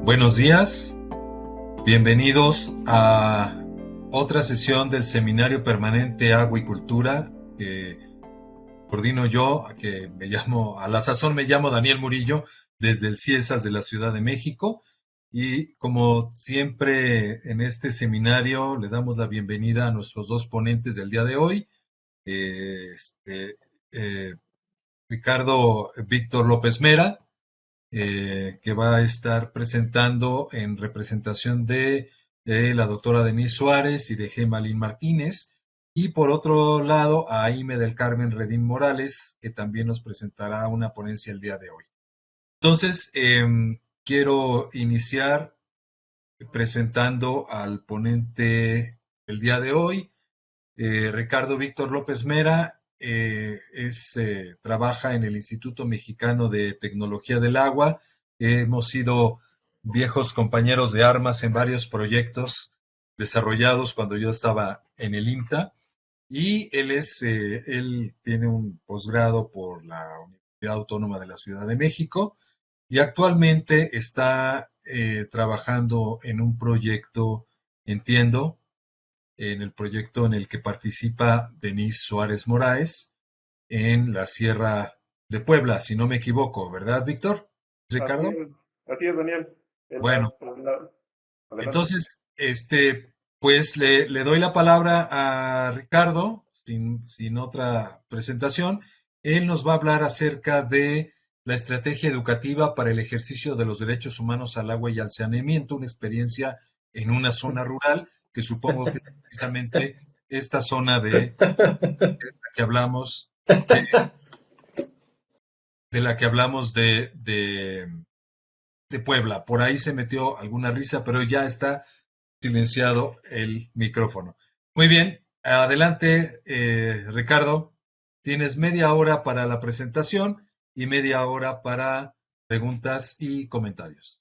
Buenos días, bienvenidos a otra sesión del Seminario Permanente Agua y Cultura que coordino yo, a la sazón me llamo Daniel Murillo, desde el CIESAS de la Ciudad de México. Y como siempre en este seminario le damos la bienvenida a nuestros dos ponentes del día de hoy, eh, este, eh, Ricardo Víctor López Mera, que va a estar presentando en representación de la doctora Denise Suárez y de Gemalín Martínez. Y por otro lado, a Aime del Carmen Redín Morales, que también nos presentará una ponencia el día de hoy. Entonces, quiero iniciar presentando al ponente el día de hoy, Ricardo Víctor López Mera. Trabaja en el Instituto Mexicano de Tecnología del Agua. Hemos sido viejos compañeros de armas en varios proyectos desarrollados cuando yo estaba en el INTA, y él tiene un posgrado por la Universidad Autónoma de la Ciudad de México y actualmente está trabajando en un proyecto, entiendo, en el proyecto en el que participa Denise Suárez Moraes en la Sierra de Puebla, si no me equivoco, ¿verdad, Víctor? Así Ricardo. es, así es, Daniel. Bueno, Adelante. entonces, pues le doy la palabra a Ricardo, sin otra presentación. Él nos va a hablar acerca de la estrategia educativa para el ejercicio de los derechos humanos al agua y al saneamiento, una experiencia en una zona rural, que supongo que es precisamente esta zona la que hablamos, de, de la que hablamos de Puebla. Por ahí se metió alguna risa, pero ya está silenciado el micrófono. Muy bien, adelante, Ricardo. Tienes media hora para la presentación y media hora para preguntas y comentarios.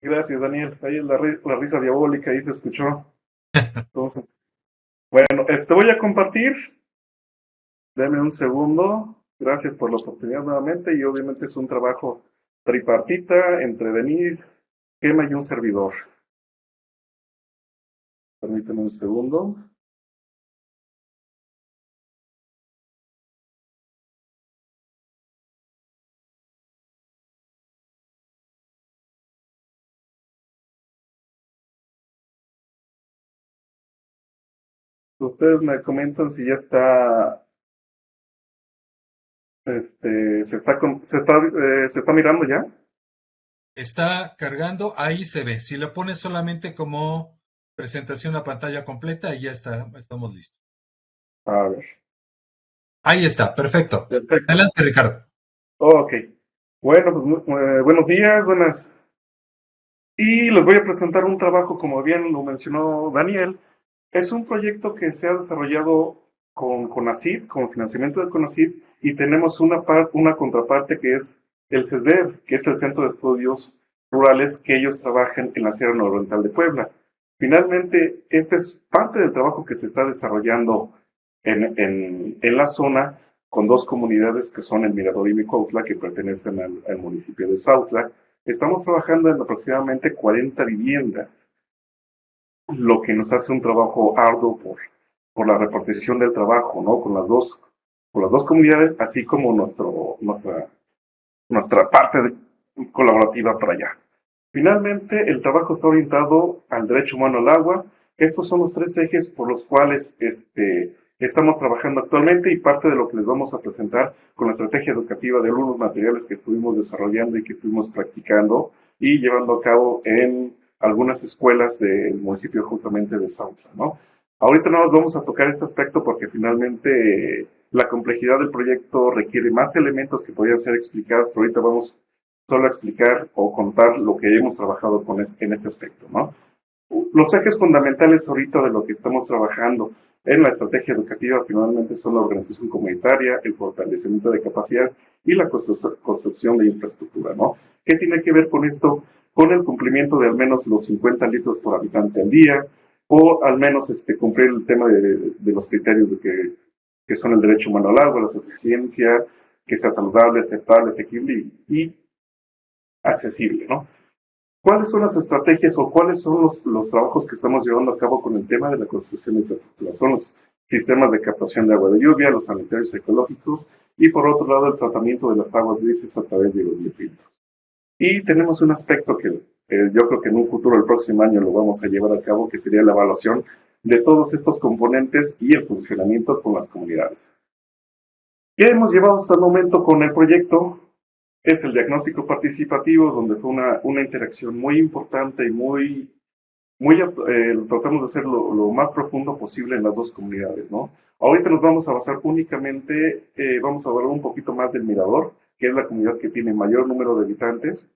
Gracias, Daniel. Ahí es la risa diabólica, ahí se escuchó. Entonces, bueno, voy a compartir. Deme un segundo. Gracias por la oportunidad nuevamente. Y obviamente es un trabajo tripartita entre Denise, Gema y un servidor. Permíteme un segundo. Ustedes me comentan si ya está, se está mirando ya. Está cargando, ahí se ve. Si lo pones solamente como presentación a pantalla completa, ya está, estamos listos. A ver, Ahí está, perfecto. perfecto. Adelante, Ricardo. Ok. Bueno, pues buenos días, buenas. Y les voy a presentar un trabajo, como bien lo mencionó Daniel. Es un proyecto que se ha desarrollado con CONACYT, con financiamiento de CONACYT, y tenemos una contraparte que es el CESDER, que es el Centro de Estudios Rurales, que ellos trabajan en la Sierra Nororiental de Puebla. Finalmente, este es parte del trabajo que se está desarrollando en la zona con dos comunidades que son el Mirador y Micoutla, que pertenecen al municipio de Sautla. Estamos trabajando en aproximadamente 40 viviendas, lo que nos hace un trabajo arduo por la repartición del trabajo, ¿no? Con las dos comunidades, así como nuestra parte colaborativa para allá. Finalmente, el trabajo está orientado al derecho humano al agua. Estos son los tres ejes por los cuales estamos trabajando actualmente, y parte de lo que les vamos a presentar con la estrategia educativa de algunos materiales que estuvimos desarrollando y que estuvimos practicando y llevando a cabo en algunas escuelas del municipio justamente de Sautla, ¿no? Ahorita no nos vamos a tocar este aspecto porque finalmente la complejidad del proyecto requiere más elementos que podrían ser explicados, pero ahorita vamos solo a explicar o contar lo que hemos trabajado en este aspecto, ¿no? Los ejes fundamentales ahorita de lo que estamos trabajando en la estrategia educativa finalmente son la organización comunitaria, el fortalecimiento de capacidades y la construcción de infraestructura, ¿no? ¿Qué tiene que ver con esto? Con el cumplimiento de al menos los 50 litros por habitante al día, o al menos cumplir el tema de los criterios que son el derecho humano al agua, la suficiencia, que sea saludable, aceptable, asequible y accesible, ¿no? ¿Cuáles son las estrategias o cuáles son los trabajos que estamos llevando a cabo con el tema de la construcción de infraestructura? Son los sistemas de captación de agua de lluvia, los sanitarios ecológicos y por otro lado el tratamiento de las aguas grises a través de los biofiltros. Y tenemos un aspecto que yo creo que en un futuro, el próximo año, lo vamos a llevar a cabo, que sería la evaluación de todos estos componentes y el funcionamiento con las comunidades. ¿Qué hemos llevado hasta el momento con el proyecto? Es el diagnóstico participativo, donde fue una interacción muy importante y tratamos de hacer lo más profundo posible en las dos comunidades, ¿no? Ahorita nos vamos a basar únicamente, vamos a hablar un poquito más del Mirador, que es la comunidad que tiene mayor número de habitantes,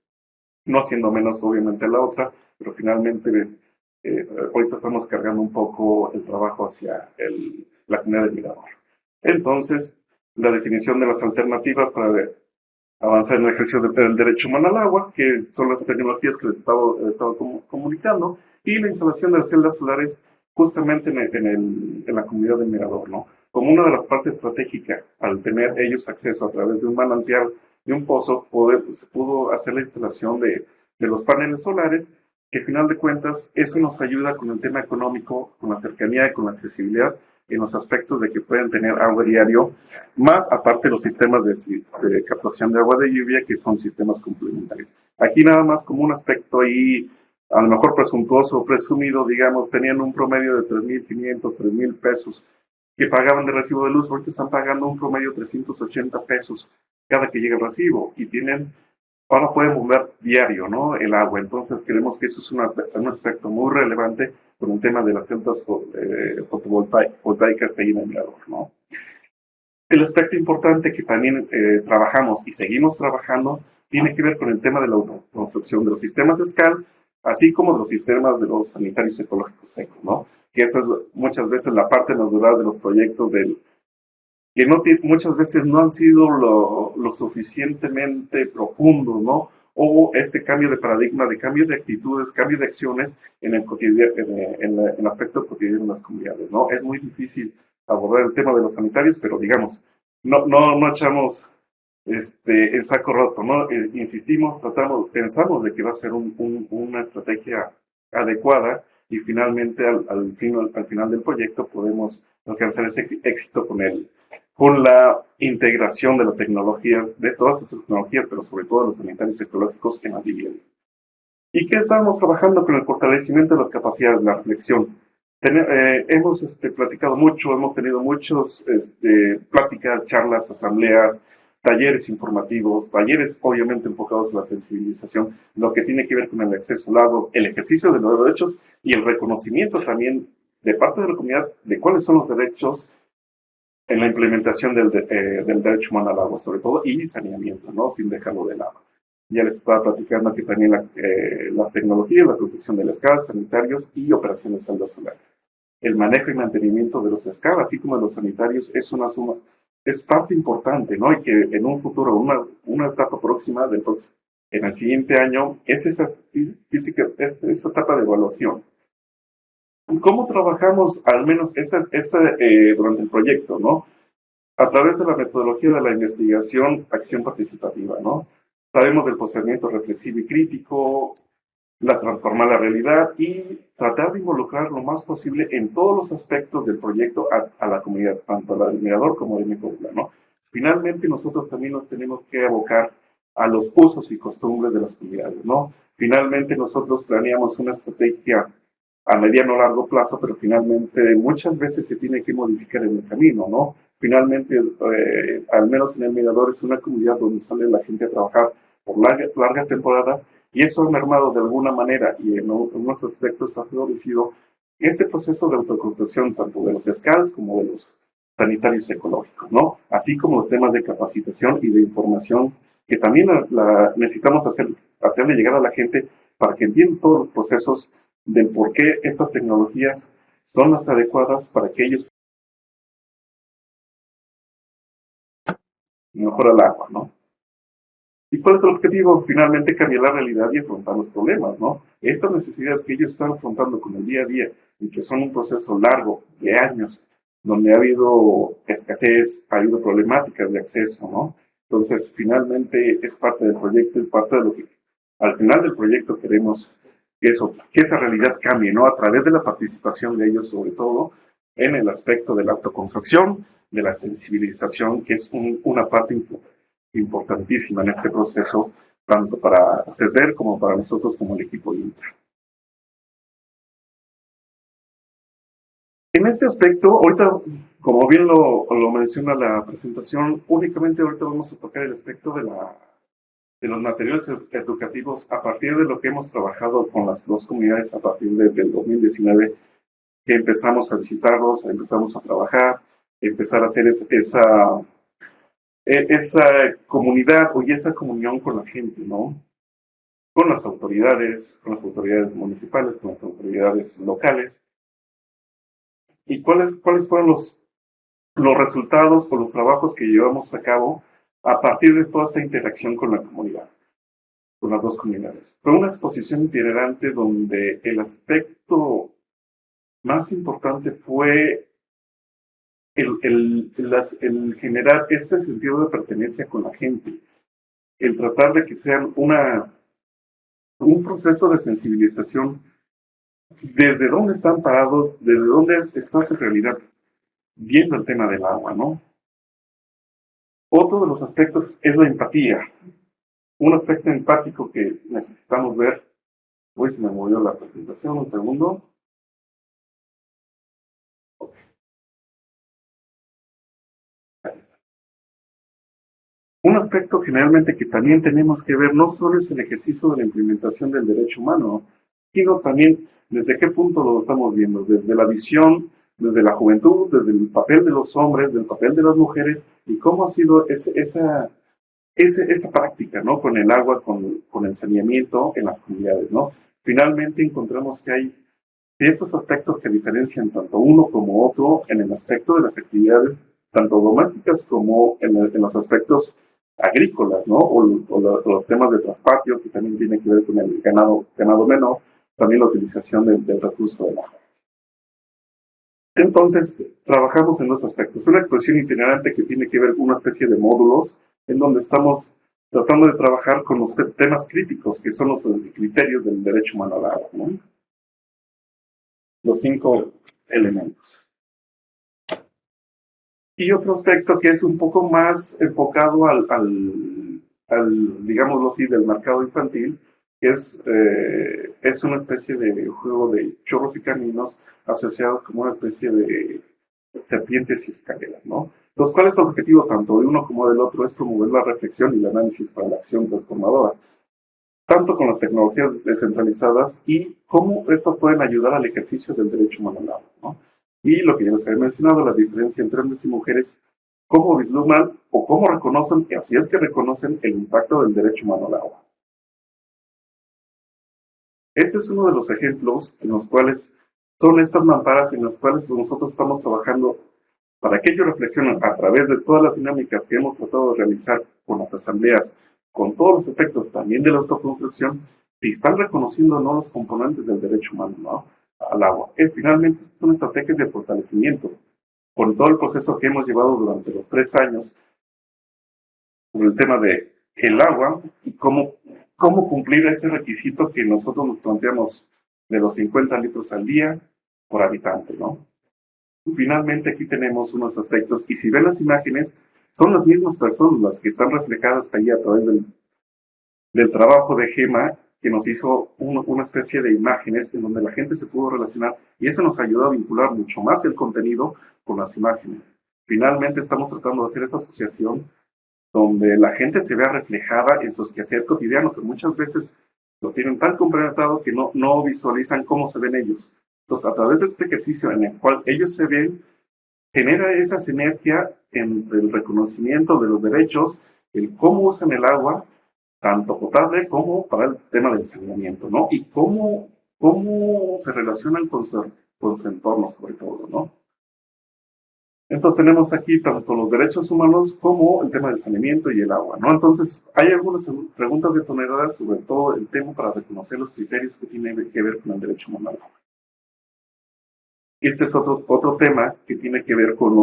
no siendo menos obviamente la otra, pero finalmente ahorita estamos cargando un poco el trabajo hacia la comunidad del Mirador. Entonces, la definición de las alternativas para avanzar en el ejercicio del derecho humano al agua, que son las tecnologías que les estaba comunicando, y la instalación de las celdas solares justamente en la comunidad del Mirador, ¿no? Como una de las partes estratégicas, al tener ellos acceso a través de un manantial, de un pozo, se pudo hacer la instalación de los paneles solares, que al final de cuentas eso nos ayuda con el tema económico, con la cercanía y con la accesibilidad, en los aspectos de que pueden tener agua diario, más aparte los sistemas de captación de agua de lluvia, que son sistemas complementarios. Aquí nada más como un aspecto ahí, a lo mejor presuntuoso o presumido, digamos, tenían un promedio de 3.500, 3.000 pesos que pagaban de recibo de luz, ahorita están pagando un promedio de 380 pesos cada que llega el recibo, y ahora pueden mover diario, ¿no? El agua. Entonces creemos que eso es un aspecto muy relevante con el tema de las centros fotovoltaicas ahí en el Mirador, ¿no? El aspecto importante que también trabajamos y seguimos trabajando tiene que ver con el tema de la autoconstrucción de los sistemas de SCAL, así como de los sistemas de los sanitarios ecológicos secos, ¿no? Que esa es muchas veces la parte natural de los proyectos que muchas veces no han sido lo suficientemente profundos, ¿no? O este cambio de paradigma, de cambio de actitudes, cambio de acciones en el aspecto cotidiano de las comunidades, ¿no? Es muy difícil abordar el tema de los sanitarios, pero digamos, no echamos el saco roto, ¿no? Insistimos, pensamos de que va a ser una estrategia adecuada y finalmente al final del proyecto podemos alcanzar ese éxito con la integración de la tecnología, de todas las tecnologías, pero sobre todo los sanitarios ecológicos en las viviendas. ¿Y qué estamos trabajando con el fortalecimiento de las capacidades, la reflexión? Hemos platicado mucho, hemos tenido muchas pláticas, charlas, asambleas, talleres informativos, talleres obviamente enfocados a la sensibilización, lo que tiene que ver con el acceso al agua, el ejercicio de los derechos y el reconocimiento también de parte de la comunidad de cuáles son los derechos en la implementación del derecho humano al agua, sobre todo, y saneamiento, ¿no? Sin dejarlo de lado. Ya les estaba platicando que también las tecnologías, la protección de las casas, sanitarios y operaciones de celdas solares. El manejo y mantenimiento de los SCAR, así como de los sanitarios, es parte importante, ¿no? Y que en un futuro, una etapa próxima, en el siguiente año, es esa etapa de evaluación. ¿Cómo trabajamos, al menos durante el proyecto, ¿no? A través de la metodología de la investigación, acción participativa, ¿no? Sabemos del procedimiento reflexivo y crítico, transformar la realidad y tratar de involucrar lo más posible en todos los aspectos del proyecto a la comunidad, tanto a la del Mirador como de Mecobla, ¿no? Finalmente, nosotros también nos tenemos que abocar a los usos y costumbres de las comunidades, ¿no? Finalmente, nosotros planeamos una estrategia a mediano o largo plazo, pero finalmente muchas veces se tiene que modificar en el camino, ¿no? Finalmente, al menos en el Mirador es una comunidad donde sale la gente a trabajar por largas temporadas y eso ha mermado de alguna manera y en unos aspectos ha favorecido este proceso de autoconstrucción tanto de los SCALs como de los sanitarios ecológicos, ¿no? Así como los temas de capacitación y de información que también necesitamos hacerle llegar a la gente para que entiendan todos los procesos del por qué estas tecnologías son las adecuadas para que ellos mejoren el agua, ¿no? ¿Y cuál es el objetivo? Finalmente cambiar la realidad y afrontar los problemas, ¿no? Estas necesidades que ellos están afrontando con el día a día y que son un proceso largo de años, donde ha habido escasez, ha habido problemáticas de acceso, ¿no? Entonces, finalmente es parte del proyecto, es parte de lo que Al final del proyecto queremos que esa realidad cambie, ¿no? A través de la participación de ellos, sobre todo en el aspecto de la autoconstrucción, de la sensibilización, que es una parte importantísima en este proceso, tanto para CESDER como para nosotros como el equipo INTA. En este aspecto, ahorita, como bien lo menciona la presentación, únicamente ahorita vamos a tocar el aspecto de los materiales educativos a partir de lo que hemos trabajado con las dos comunidades a partir del 2019, que empezamos a visitarlos, empezamos a trabajar, empezar a hacer esa comunidad y esa comunión con la gente, ¿no? Con las autoridades municipales, con las autoridades locales. ¿Y cuáles fueron los resultados o los trabajos que llevamos a cabo a partir de toda esta interacción con la comunidad, con las dos comunidades? Fue una exposición itinerante donde el aspecto más importante fue el generar este sentido de pertenencia con la gente, el tratar de que sean un proceso de sensibilización desde dónde están parados, desde dónde está su realidad, viendo el tema del agua, ¿no? Otro de los aspectos es la empatía, un aspecto empático que necesitamos ver. Uy, se me movió la presentación, un segundo. Un aspecto generalmente que también tenemos que ver no solo es el ejercicio de la implementación del derecho humano, sino también desde qué punto lo estamos viendo, desde la visión, desde la juventud, desde el papel de los hombres, del papel de las mujeres, y cómo ha sido esa práctica, ¿no? Con el agua, con el saneamiento en las comunidades, ¿no? Finalmente encontramos que hay ciertos aspectos que diferencian tanto uno como otro en el aspecto de las actividades, tanto domésticas como en los aspectos agrícolas, ¿no? O los temas de traspatio, que también tiene que ver con el ganado menor, también la utilización del recurso del agua. Entonces, trabajamos en dos aspectos. Una exposición itinerante que tiene que ver con una especie de módulos en donde estamos tratando de trabajar con los temas críticos, que son los criterios del derecho humano al agua, ¿no? Los 5 elementos. Y otro aspecto que es un poco más enfocado al digámoslo así, del mercado infantil, que es una especie de juego de chorros y caminos asociados como una especie de serpientes y escaleras, ¿no? Los cuales el objetivo tanto de uno como del otro es promover la reflexión y el análisis para la acción transformadora, tanto con las tecnologías descentralizadas y cómo estos pueden ayudar al ejercicio del derecho humano al agua, ¿no? Y lo que ya les había mencionado, la diferencia entre hombres y mujeres, cómo vislumbran o cómo reconocen, y así es que reconocen el impacto del derecho humano al agua. Este es uno de los ejemplos en los cuales son estas mamparas en las cuales nosotros estamos trabajando para que ellos reflexionen a través de todas las dinámicas que hemos tratado de realizar con las asambleas, con todos los efectos también de la autoconstrucción, si están reconociendo o no los componentes del derecho humano, ¿no? Al agua. Finalmente, son estrategias de fortalecimiento. Con todo el proceso que hemos llevado durante los 3 años sobre el tema de el agua y cómo cumplir ese requisito que nosotros nos planteamos de los 50 litros al día por habitante, ¿no? Finalmente aquí tenemos unos aspectos, y si ven las imágenes, son las mismas personas las que están reflejadas ahí a través del trabajo de Gema, que nos hizo una especie de imágenes en donde la gente se pudo relacionar, y eso nos ayudó a vincular mucho más el contenido con las imágenes. Finalmente estamos tratando de hacer esa asociación donde la gente se vea reflejada en sus quehaceres cotidianos, que muchas veces lo tienen tan complementado que no visualizan cómo se ven ellos. Entonces, a través de este ejercicio en el cual ellos se ven, genera esa sinergia entre el reconocimiento de los derechos, el cómo usan el agua, tanto potable como para el tema del saneamiento, ¿no? Y cómo se relacionan con su entorno, sobre todo, ¿no? Entonces tenemos aquí tanto los derechos humanos como el tema del saneamiento y el agua, ¿no? Entonces, hay algunas preguntas detonadoras sobre todo el tema para reconocer los criterios que tienen que ver con el derecho humano al agua. Este es otro tema que tiene que ver con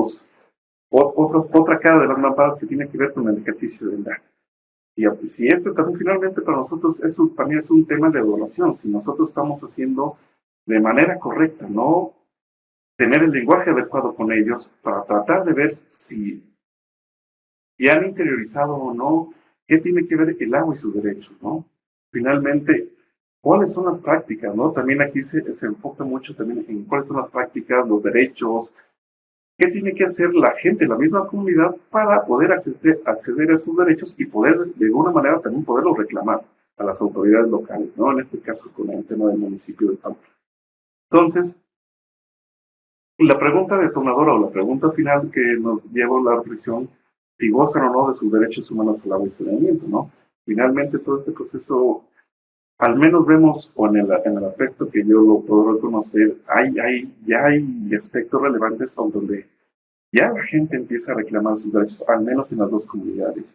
otra cara de las mamparas que tiene que ver con el ejercicio del DAC. Y si este también finalmente para nosotros eso también es un tema de evaluación, si nosotros estamos haciendo de manera correcta, no tener el lenguaje adecuado con ellos para tratar de ver si han interiorizado o no qué tiene que ver el agua y sus derechos, ¿no? Finalmente, ¿cuáles son las prácticas, no? También aquí se enfoca mucho también en cuáles son las prácticas, los derechos, qué tiene que hacer la gente, la misma comunidad, para poder acceder a esos derechos y poder, de alguna manera, también poderlos reclamar a las autoridades locales, ¿no? En este caso, con el tema del municipio de San Juan. Entonces, la pregunta detonadora o la pregunta final que nos lleva a la reflexión, si gozan o no de sus derechos humanos al agua y saneamiento, ¿no? Finalmente, todo este proceso, al menos vemos, o en el aspecto que yo lo puedo reconocer, ya hay aspectos relevantes donde ya la gente empieza a reclamar sus derechos, al menos en las dos comunidades,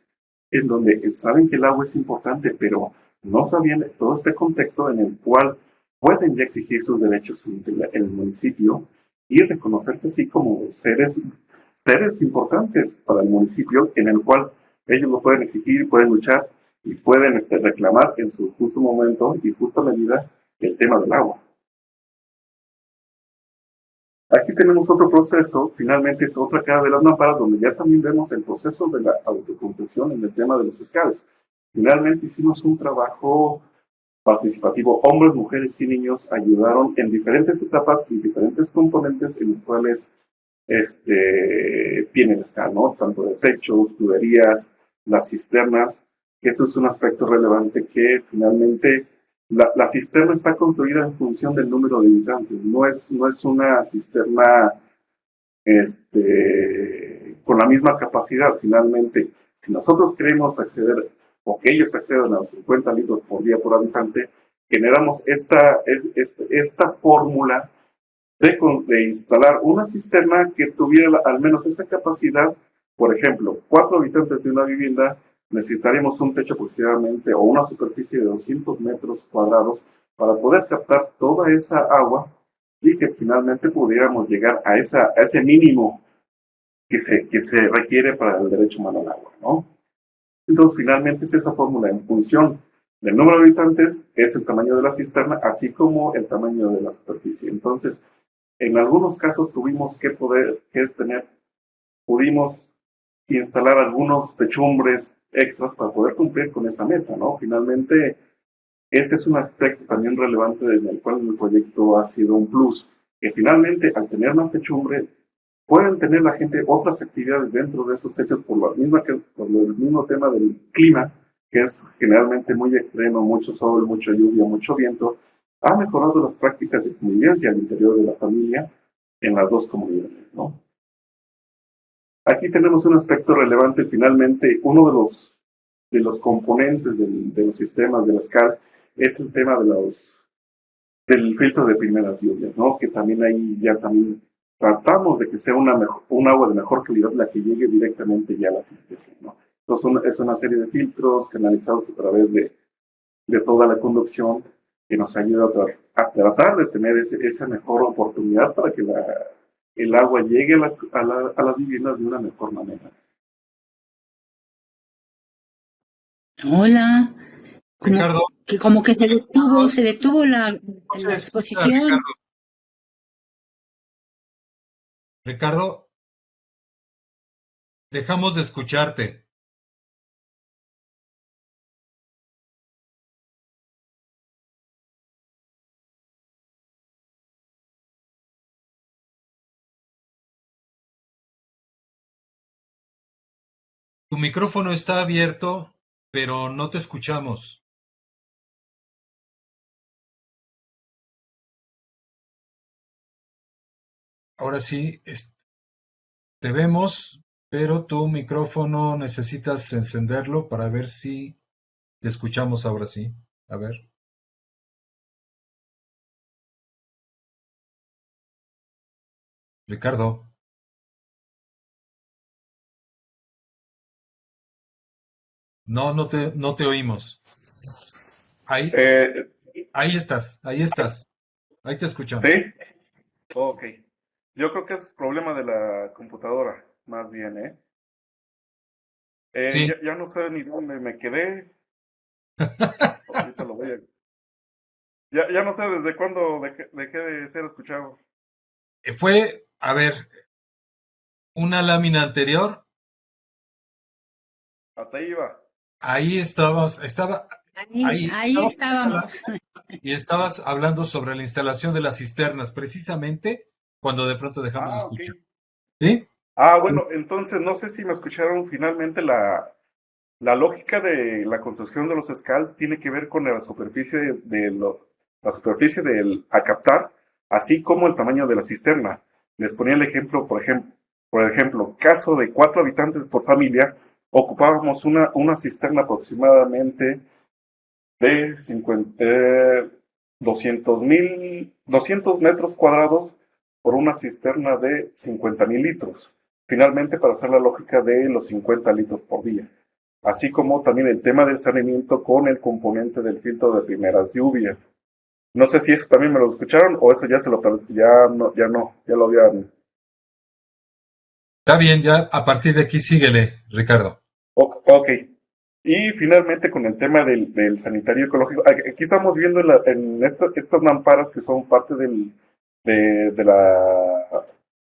en donde saben que el agua es importante, pero no sabían todo este contexto en el cual pueden ya exigir sus derechos en el municipio y reconocerse así como seres importantes para el municipio, en el cual ellos lo pueden exigir, pueden luchar y pueden reclamar en su justo momento y justa medida el tema del agua. Aquí tenemos otro proceso, finalmente es otra cara de las mamparas, donde ya también vemos el proceso de la autoconstrucción en el tema de los escales. Finalmente hicimos un trabajo participativo. Hombres, mujeres y niños ayudaron en diferentes etapas y diferentes componentes en los cuales tiene el escal, ¿no? Tanto de techos, tuberías, las cisternas, que eso es un aspecto relevante que finalmente la cisterna está construida en función del número de habitantes, no es una cisterna con la misma capacidad. Finalmente, si nosotros queremos acceder o que ellos accedan a los 50 litros por día por habitante, generamos esta fórmula de instalar una cisterna que tuviera al menos esa capacidad. Por ejemplo, 4 habitantes de una vivienda necesitaríamos un techo aproximadamente o una superficie de 200 metros cuadrados para poder captar toda esa agua y que finalmente pudiéramos llegar a ese mínimo que se requiere para el derecho humano al agua, ¿no? Entonces, finalmente es esa fórmula en función del número de habitantes, es el tamaño de la cisterna, así como el tamaño de la superficie. Entonces, en algunos casos pudimos instalar algunos techumbres extras para poder cumplir con esa meta, ¿no? Finalmente, ese es un aspecto también relevante en el cual el proyecto ha sido un plus, que finalmente al tener más techumbre pueden tener la gente otras actividades dentro de esos techos por el mismo tema del clima, que es generalmente muy extremo, mucho sol, mucha lluvia, mucho viento, ha mejorado las prácticas de convivencia al interior de la familia en las dos comunidades, ¿no? Aquí tenemos un aspecto relevante, finalmente, uno de los componentes de los sistemas de la SCAR es el tema del filtro de primeras lluvias, ¿no? Que también ahí ya también tratamos de que sea un agua de mejor calidad la que llegue directamente ya a la cisterna, ¿no? Entonces es una serie de filtros canalizados a través de toda la conducción que nos ayuda a tratar de tener esa mejor oportunidad para que el agua llegue a las viviendas de una mejor manera. Hola, Ricardo, como que no, se detuvo no se la escucha, exposición. Ricardo. Ricardo, dejamos de escucharte. Tu micrófono está abierto, pero no te escuchamos. Ahora sí, te vemos, pero tu micrófono necesitas encenderlo para ver si te escuchamos ahora sí. A ver, Ricardo. No, no te oímos. Ahí, Eh, ahí estás, ahí estás. Ahí te escuchamos. ¿Sí? Ok. Yo creo que es problema de la computadora, más bien, ¿eh? Sí, Ya no sé ni dónde me quedé. Ahorita lo voy a... Ya no sé desde cuándo dejé de ser escuchado. fue, a ver, una lámina anterior, Hasta ahí va. ahí Ahí estabas estábamos. y estabas hablando sobre la instalación de las cisternas, precisamente cuando de pronto dejamos de Ah, ok. escuchar. ¿Sí? Bueno, entonces no sé si me escucharon finalmente la lógica de la construcción de los scals tiene que ver con la superficie la superficie del a captar, así como el tamaño de la cisterna. Les ponía el ejemplo, por ejemplo, caso de 4 habitantes por familia, ocupábamos una cisterna aproximadamente de 200 metros cuadrados por una cisterna de 50.000 litros. Finalmente, para hacer la lógica de los 50 litros por día. Así como también el tema del saneamiento con el componente del filtro de primeras lluvias. No sé si eso también me lo escucharon o eso ya lo habían. Está bien, ya a partir de aquí síguele, Ricardo. Ok. Y finalmente con el tema del sanitario ecológico, aquí estamos viendo estas mamparas que son parte de la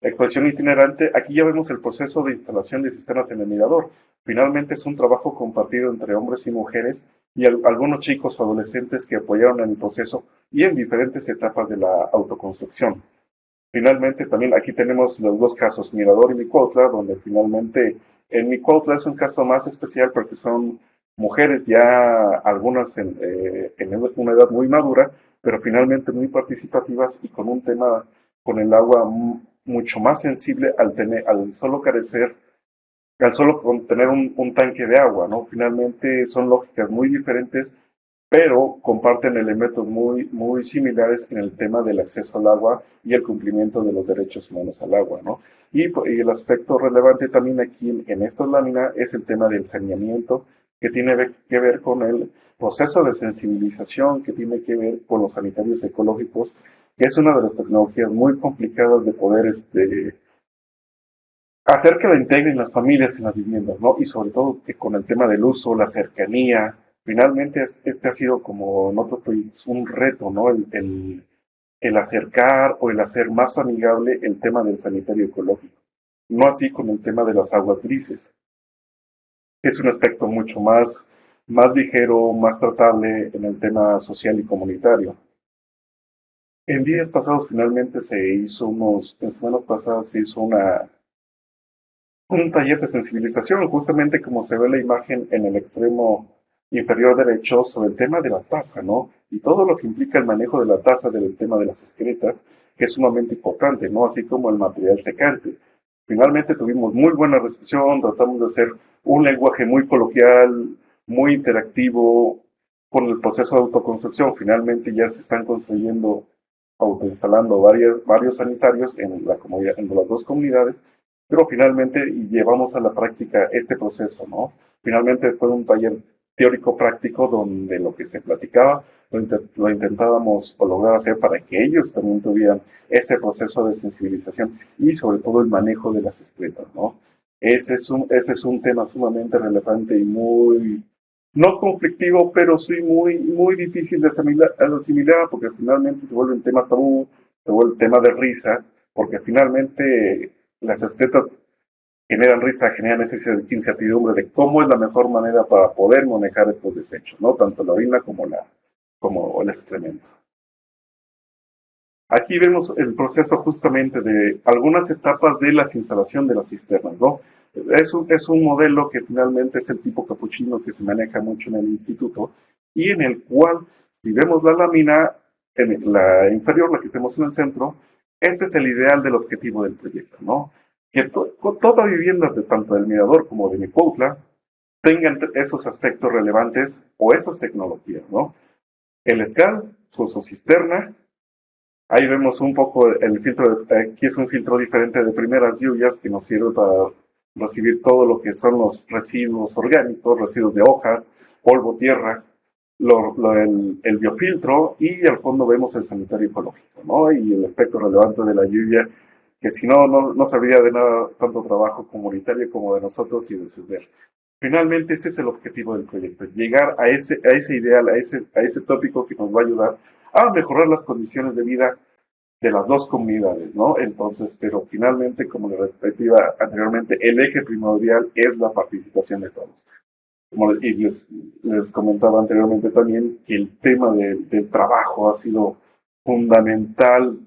exposición itinerante, aquí ya vemos el proceso de instalación de sistemas en el mirador. Finalmente es un trabajo compartido entre hombres y mujeres y algunos chicos o adolescentes que apoyaron en el proceso y en diferentes etapas de la autoconstrucción. Finalmente, también aquí tenemos los dos casos, Mirador y Micuautla, donde finalmente en Micuautla es un caso más especial porque son mujeres ya algunas en una edad muy madura, pero finalmente muy participativas y con un tema con el agua mucho más sensible al solo tener un tanque de agua, ¿no? Finalmente son lógicas muy diferentes pero comparten elementos muy similares en el tema del acceso al agua y el cumplimiento de los derechos humanos al agua, ¿no? Y el aspecto relevante también aquí en esta lámina es el tema del saneamiento, que tiene que ver con el proceso de sensibilización, que tiene que ver con los sanitarios ecológicos, que es una de las tecnologías muy complicadas de poder hacer que la integren las familias en las viviendas, ¿no? Y sobre todo que con el tema del uso, la cercanía, finalmente este ha sido como en otros proyectos un reto, ¿no? El acercar o el hacer más amigable el tema del sanitario ecológico. No así con el tema de las aguas grises, que es un aspecto mucho más ligero, más tratable en el tema social y comunitario. En días pasados finalmente en semanas pasadas se hizo un taller de sensibilización, justamente como se ve la imagen en el extremo inferior derecho sobre el tema de la taza, ¿no? Y todo lo que implica el manejo de la taza del tema de las excretas, que es sumamente importante, ¿no? Así como el material secante. Finalmente tuvimos muy buena recepción, tratamos de hacer un lenguaje muy coloquial, muy interactivo con el proceso de autoconstrucción. Finalmente ya se están construyendo, autoinstalando varios sanitarios en la comunidad, en las dos comunidades, pero finalmente llevamos a la práctica este proceso, ¿no? Finalmente fue un taller teórico práctico donde lo que se platicaba lo intentábamos lograr hacer para que ellos también tuvieran ese proceso de sensibilización y sobre todo el manejo de las excretas, ¿no? Ese es un tema sumamente relevante y muy, no conflictivo, pero sí muy difícil de asimilar porque finalmente se vuelve un tema tabú, se vuelve un tema de risa, porque finalmente las excretas generan risa, generan esa incertidumbre de cómo es la mejor manera para poder manejar estos desechos, ¿no? Tanto la orina como el excremento. Aquí vemos el proceso justamente de algunas etapas de la instalación de las cisternas, ¿no? Es un modelo que finalmente es el tipo capuchino que se maneja mucho en el instituto y en el cual, si vemos la lámina, en la inferior, la que tenemos en el centro, este es el ideal del objetivo del proyecto, ¿no? Que toda vivienda, tanto del Mirador como de Micuautla, tengan esos aspectos relevantes o esas tecnologías, ¿no? El SCAL, su cisterna, ahí vemos un poco el filtro, aquí es un filtro diferente de primeras lluvias que nos sirve para recibir todo lo que son los residuos orgánicos, residuos de hojas, polvo, tierra, el biofiltro y al fondo vemos el sanitario ecológico, ¿no? Y el efecto relevante de la lluvia, que si no, no sabría de nada tanto trabajo comunitario como de nosotros y de CESDER. Finalmente ese es el objetivo del proyecto, llegar a ese ideal, a ese tópico que nos va a ayudar a mejorar las condiciones de vida de las dos comunidades, ¿no? Entonces, pero finalmente, como les repetía anteriormente, el eje primordial es la participación de todos. Y les comentaba anteriormente también que el tema del trabajo ha sido fundamental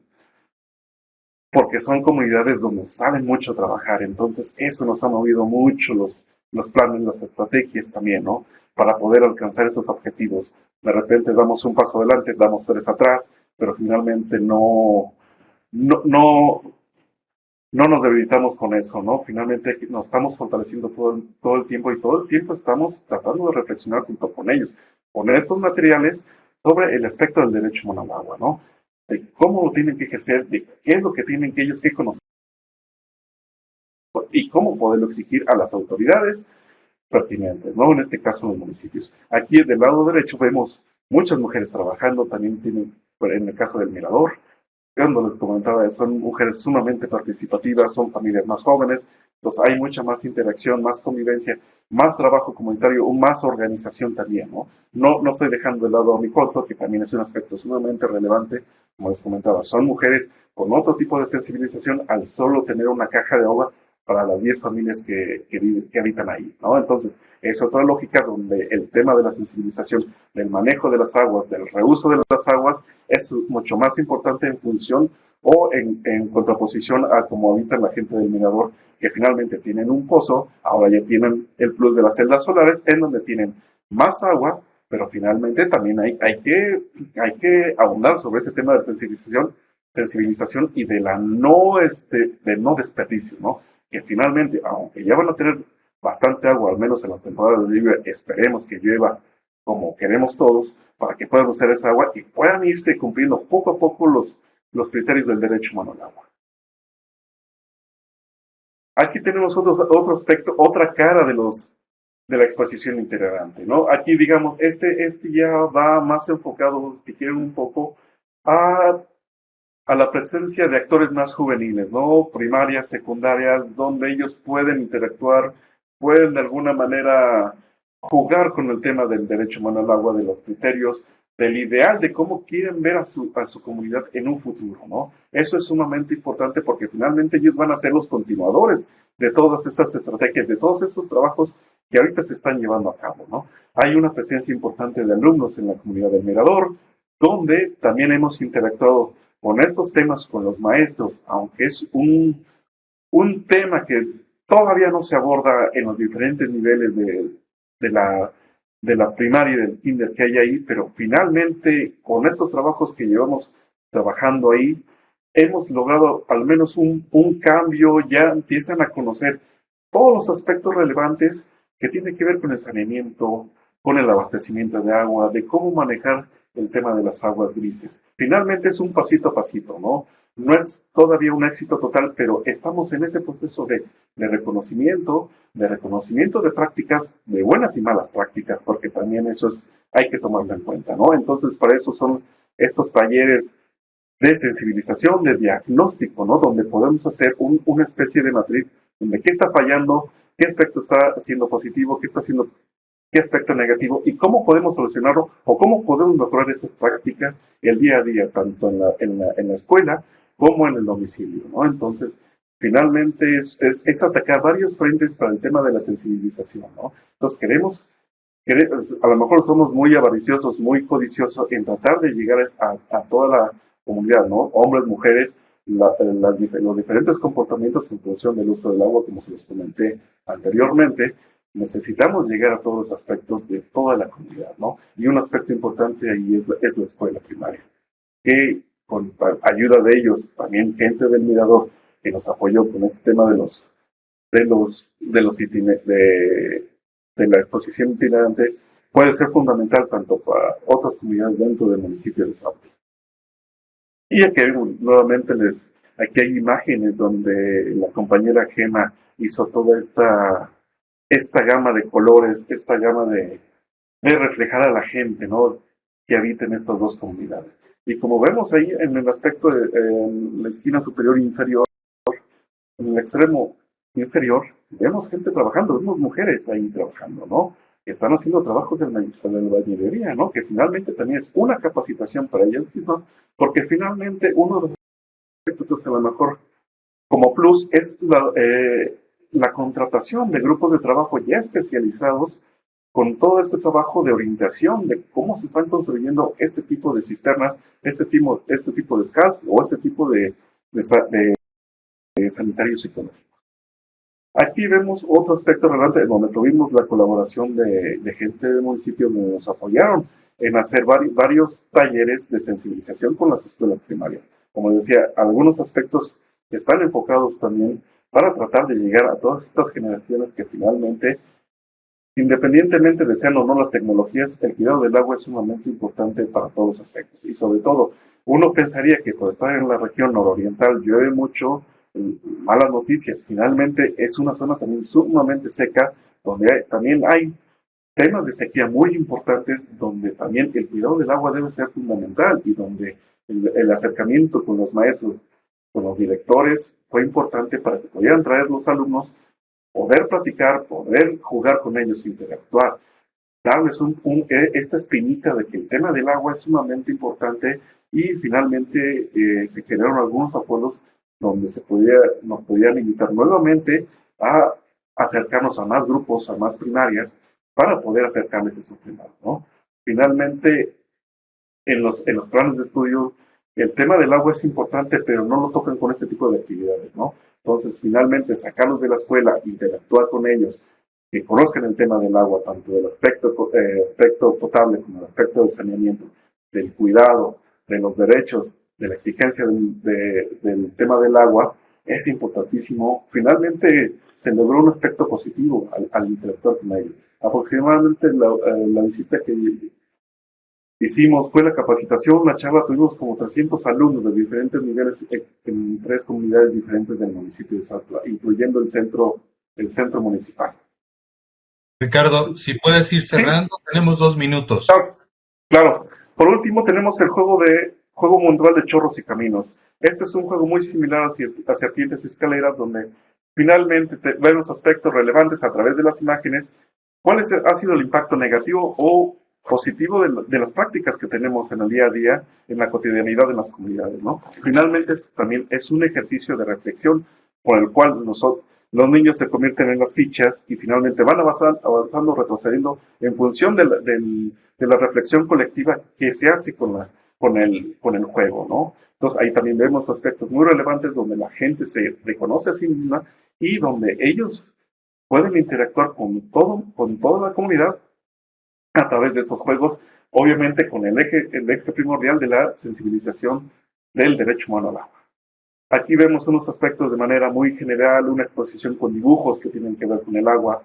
porque son comunidades donde saben mucho trabajar, entonces eso nos ha movido mucho los planes, las estrategias también, ¿no? Para poder alcanzar estos objetivos. De repente damos un paso adelante, damos tres atrás, pero finalmente no, no, no nos debilitamos con eso, ¿no? Finalmente nos estamos fortaleciendo todo el tiempo y todo el tiempo estamos tratando de reflexionar junto con ellos, poner estos materiales sobre el aspecto del derecho humano al agua, ¿no? De cómo lo tienen que ejercer, de qué es lo que tienen que ellos que conocer y cómo poderlo exigir a las autoridades pertinentes, ¿no? En este caso los municipios. Aquí del lado derecho vemos muchas mujeres trabajando, también tienen, en el caso del mirador, cuando les comentaba, son mujeres sumamente participativas, son familias más jóvenes, entonces hay mucha más interacción, más convivencia, más trabajo comunitario, más organización también, ¿no? No estoy dejando de lado a mi foto, que también es un aspecto sumamente relevante, como les comentaba, son mujeres con otro tipo de sensibilización al solo tener una caja de agua para las 10 familias que habitan ahí, ¿no? Entonces, es otra lógica donde el tema de la sensibilización, del manejo de las aguas, del reuso de las aguas, es mucho más importante en función o en contraposición a como habitan la gente del mirador, que finalmente tienen un pozo, ahora ya tienen el plus de las celdas solares, en donde tienen más agua, pero finalmente también hay que abundar sobre ese tema de sensibilización y de la de no desperdicio, ¿no? Que finalmente, aunque ya van a tener bastante agua, al menos en la temporada de lluvia, esperemos que llueva como queremos todos, para que puedan usar esa agua y puedan irse cumpliendo poco a poco los criterios del derecho humano al agua. Aquí tenemos otro aspecto, otra cara de la exposición itinerante, ¿no? Aquí, digamos, este ya va más enfocado, si quieren, un poco a la presencia de actores más juveniles, ¿no? Primarias, secundarias, donde ellos pueden interactuar, pueden de alguna manera jugar con el tema del derecho humano al agua, de los criterios, del ideal de cómo quieren ver a su comunidad en un futuro, ¿no? Eso es sumamente importante porque finalmente ellos van a ser los continuadores de todas estas estrategias, de todos estos trabajos que ahorita se están llevando a cabo, ¿no? Hay una presencia importante de alumnos en la comunidad del Mirador, donde también hemos interactuado con estos temas con los maestros, aunque es un tema que todavía no se aborda en los diferentes niveles de la, de la primaria y del kinder que hay ahí, pero finalmente con estos trabajos que llevamos trabajando ahí, hemos logrado al menos un cambio, ya empiezan a conocer todos los aspectos relevantes que tienen que ver con el saneamiento, con el abastecimiento de agua, de cómo manejar el tema de las aguas grises. Finalmente es un pasito a pasito, ¿no? No es todavía un éxito total, pero estamos en ese proceso de reconocimiento de prácticas, de buenas y malas prácticas, porque también eso hay que tomarlo en cuenta, ¿no? Entonces, para eso son estos talleres de sensibilización, de diagnóstico, ¿no? Donde podemos hacer una especie de matriz, donde qué está fallando, qué aspecto está siendo positivo, qué aspecto negativo y cómo podemos solucionarlo o cómo podemos mejorar esas prácticas el día a día, tanto en la escuela como en el domicilio, ¿no? Entonces, finalmente es atacar varios frentes para el tema de la sensibilización, ¿no? Entonces, a lo mejor somos muy avariciosos, muy codiciosos en tratar de llegar a toda la comunidad, ¿no? Hombres, mujeres, los diferentes comportamientos en función del uso del agua, como se los comenté anteriormente, necesitamos llegar a todos los aspectos de toda la comunidad, ¿no? Y un aspecto importante ahí es la escuela primaria, que con ayuda de ellos, también gente del Mirador, que nos apoyó con este tema de la exposición itinerante, puede ser fundamental tanto para otras comunidades dentro del municipio de Sauti. Y aquí nuevamente aquí hay imágenes donde la compañera Gema hizo toda esta gama de colores, esta gama de reflejar a la gente, ¿no? Que habita en estas dos comunidades. Y como vemos ahí en el aspecto en la esquina superior e inferior, en el extremo inferior, vemos gente trabajando, vemos mujeres ahí trabajando, ¿no? Que están haciendo trabajos de la albañilería, ¿no? Que finalmente también es una capacitación para ellos mismos, porque finalmente uno de los aspectos a lo mejor como plus es la contratación de grupos de trabajo ya especializados con todo este trabajo de orientación de cómo se están construyendo este tipo de cisternas, este tipo de SCAS o este tipo de sanitarios psicológicos. Aquí vemos otro aspecto relevante donde tuvimos la colaboración de gente del municipio que nos apoyaron en hacer varios talleres de sensibilización con las escuelas primarias. Como decía, algunos aspectos están enfocados también para tratar de llegar a todas estas generaciones que finalmente, independientemente de sean o no las tecnologías, el cuidado del agua es sumamente importante para todos los aspectos. Y sobre todo, uno pensaría que por estar en la región nororiental llueve mucho, malas noticias. Finalmente es una zona también sumamente seca, donde también hay temas de sequía muy importantes, donde también el cuidado del agua debe ser fundamental y donde el acercamiento con los maestros, con los directores, fue importante para que pudieran traer los alumnos, poder platicar, poder jugar con ellos, interactuar, darles esta espinita de que el tema del agua es sumamente importante y finalmente se generaron algunos acuerdos donde nos podían invitar nuevamente a acercarnos a más grupos, a más primarias, para poder acercarles esos temas, ¿no? Finalmente, en los planes de estudio, el tema del agua es importante, pero no lo tocan con este tipo de actividades, ¿no? Entonces, finalmente, sacarlos de la escuela, interactuar con ellos, que conozcan el tema del agua, tanto del aspecto potable como el aspecto del saneamiento, del cuidado, de los derechos, de la exigencia del tema del agua, es importantísimo. Finalmente se logró un aspecto positivo al interactuar con ellos. Aproximadamente la visita que hicimos fue la capacitación, la charla, tuvimos como 300 alumnos de diferentes niveles en 3 comunidades diferentes del municipio de Zautla, incluyendo el centro municipal. Ricardo, si puedes ir Sí, cerrando, tenemos 2 minutos. claro, claro. Por último tenemos el juego mundial de chorros y caminos. Este es un juego muy similar a serpientes y escaleras, donde finalmente vemos aspectos relevantes a través de las imágenes. ¿Cuál ha sido el impacto negativo o positivo de las prácticas que tenemos en el día a día, en la cotidianidad de las comunidades, ¿no? Finalmente, también es un ejercicio de reflexión por el cual los niños se convierten en las fichas y finalmente van avanzando, retrocediendo en función de la reflexión colectiva que se hace con el juego, ¿no? Entonces ahí también vemos aspectos muy relevantes donde la gente se reconoce a sí misma y donde ellos pueden interactuar con toda la comunidad a través de estos juegos, obviamente con el eje primordial de la sensibilización del derecho humano al agua. Aquí vemos unos aspectos de manera muy general, una exposición con dibujos que tienen que ver con el agua,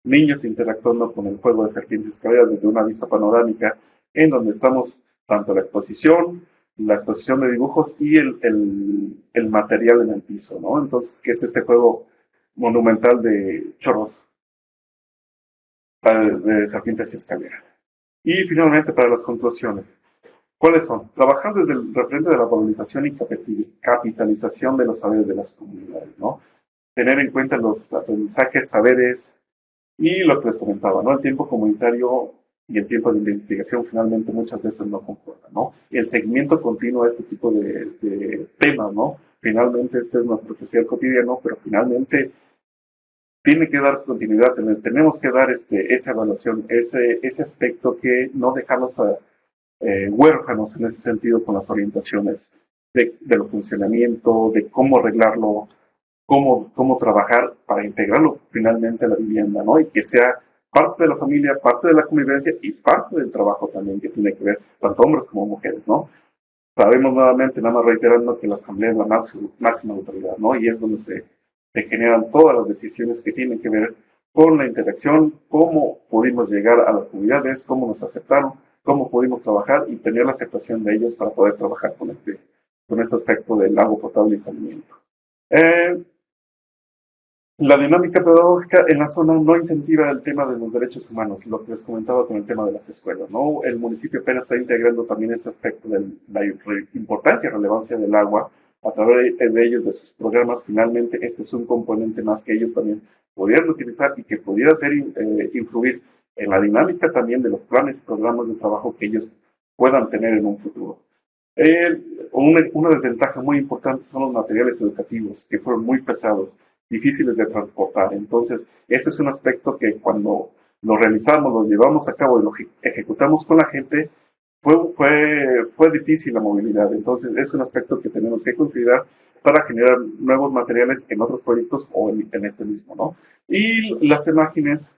niños interactuando con el juego de serpientes escaleras desde una vista panorámica, en donde estamos tanto la exposición de dibujos y el material en el piso, ¿no? Entonces, ¿qué es este juego monumental de chorros, de serpientes y escaleras? Y finalmente, para las conclusiones, ¿cuáles son? Trabajar desde el referente de la valorización y capitalización de los saberes de las comunidades, ¿no? Tener en cuenta los aprendizajes, saberes y lo que les comentaba, ¿no? El tiempo comunitario y el tiempo de investigación finalmente muchas veces no concuerdan, ¿no? El seguimiento continuo a este tipo de temas, ¿no? Finalmente este es nuestro quehacer cotidiano, pero finalmente tiene que dar continuidad, tenemos que dar esa evaluación, ese aspecto que no dejarlos huérfanos en ese sentido con las orientaciones de los funcionamiento, de cómo arreglarlo, cómo trabajar para integrarlo finalmente a la vivienda, ¿no? Y que sea parte de la familia, parte de la convivencia y parte del trabajo también que tiene que ver tanto hombres como mujeres, ¿no? Sabemos nuevamente, nada más reiterando, que la asamblea es la máxima autoridad, ¿no? Y es donde se generan todas las decisiones que tienen que ver con la interacción, cómo pudimos llegar a las comunidades, cómo nos aceptaron, cómo pudimos trabajar y tener la aceptación de ellos para poder trabajar con este aspecto del agua potable y saneamiento. La dinámica pedagógica en la zona no incentiva el tema de los derechos humanos, lo que les comentaba con el tema de las escuelas, ¿no? El municipio apenas está integrando también este aspecto de la importancia y relevancia del agua a través de ellos, de sus programas, finalmente este es un componente más que ellos también podrían utilizar y que pudiera hacer influir en la dinámica también de los planes y programas de trabajo que ellos puedan tener en un futuro. Una desventaja muy importante son los materiales educativos, que fueron muy pesados, difíciles de transportar. Entonces, este es un aspecto que cuando lo realizamos, lo llevamos a cabo y lo ejecutamos con la gente, fue difícil la movilidad. Entonces, es un aspecto que tenemos que considerar para generar nuevos materiales en otros proyectos o en este mismo, ¿no? Y las imágenes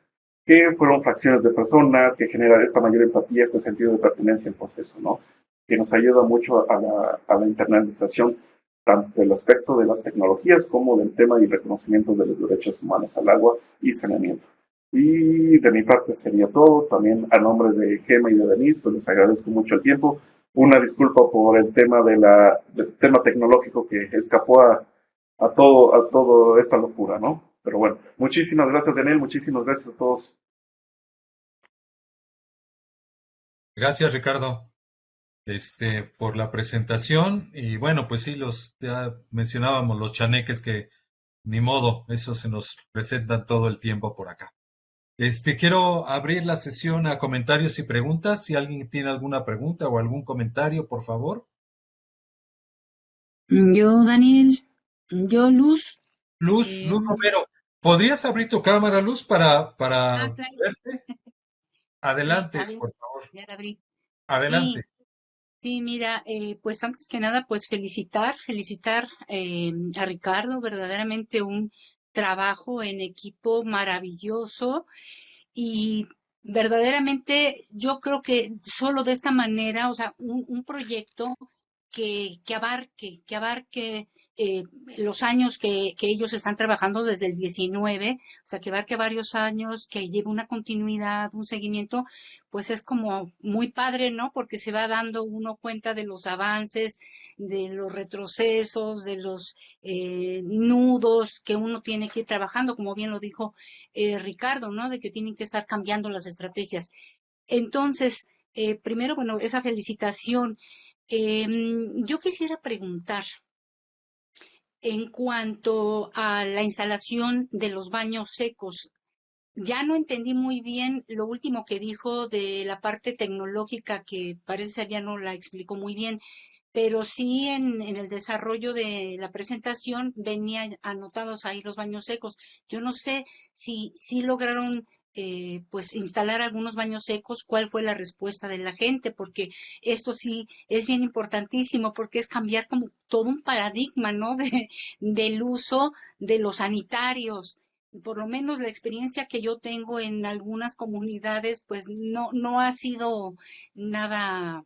que fueron fracciones de personas, que generan esta mayor empatía, este sentido de pertenencia en proceso, ¿no? Que nos ayuda mucho a la internalización tanto del aspecto de las tecnologías como del tema y reconocimiento de los derechos humanos al agua y saneamiento. Y de mi parte sería todo. También a nombre de Gema y de Denise, pues les agradezco mucho el tiempo. Una disculpa por el tema del tema tecnológico que escapó a todo esta locura, ¿no? Pero bueno, muchísimas gracias, Daniel, muchísimas gracias a todos. Gracias, Ricardo, por la presentación. Y bueno, pues sí, ya mencionábamos los chaneques que ni modo, eso se nos presentan todo el tiempo por acá. Quiero abrir la sesión a comentarios y preguntas. Si alguien tiene alguna pregunta o algún comentario, por favor. Yo, Daniel, yo, Luz. Luz Romero, ¿podrías abrir tu cámara, Luz, para Claro. verte? Adelante, Sí, por favor. ya la abrí. Adelante. Sí, mira, pues antes que nada, pues felicitar a Ricardo, verdaderamente un trabajo en equipo maravilloso y verdaderamente yo creo que solo de esta manera, o sea, un proyecto que abarque los años que ellos están trabajando desde el 19, o sea, que abarque varios años, que lleve una continuidad, un seguimiento, pues es como muy padre, ¿no? Porque se va dando uno cuenta de los avances, de los retrocesos, de los nudos que uno tiene que ir trabajando, como bien lo dijo Ricardo, ¿no? De que tienen que estar cambiando las estrategias. Entonces, primero, bueno, esa felicitación. Yo quisiera preguntar en cuanto a la instalación de los baños secos. Ya no entendí muy bien lo último que dijo de la parte tecnológica, que parece ser ya no la explicó muy bien, pero sí en el desarrollo de la presentación venían anotados ahí los baños secos. Yo no sé si lograron pues instalar algunos baños secos, cuál fue la respuesta de la gente, porque esto sí es bien importantísimo, porque es cambiar como todo un paradigma, ¿no? Del uso de los sanitarios. Por lo menos la experiencia que yo tengo en algunas comunidades, pues no ha sido nada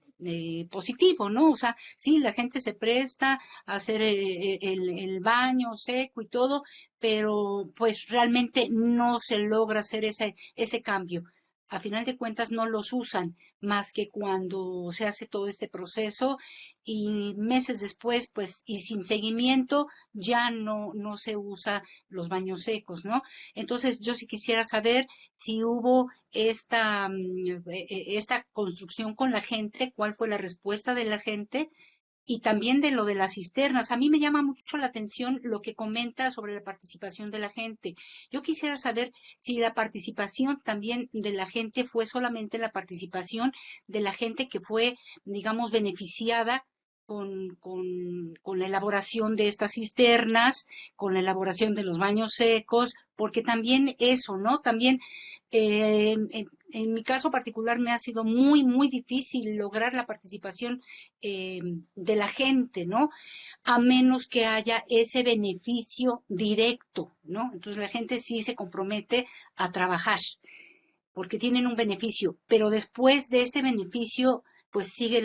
positivo, ¿no? O sea, sí, la gente se presta a hacer el baño seco y todo, pero pues realmente no se logra hacer ese cambio. A final de cuentas no los usan más que cuando se hace todo este proceso y meses después, pues, y sin seguimiento, ya no se usa los baños secos, ¿no? Entonces, yo sí quisiera saber si hubo esta construcción con la gente, cuál fue la respuesta de la gente y también de lo de las cisternas. A mí me llama mucho la atención lo que comenta sobre la participación de la gente. Yo quisiera saber si la participación también de la gente fue solamente la participación de la gente que fue, digamos, beneficiada con la elaboración de estas cisternas, con la elaboración de los baños secos, porque también eso, ¿no? También en mi caso particular me ha sido muy difícil lograr la participación de la gente, ¿no? A menos que haya ese beneficio directo, ¿no? Entonces la gente sí se compromete a trabajar porque tienen un beneficio, pero después de este beneficio pues sigue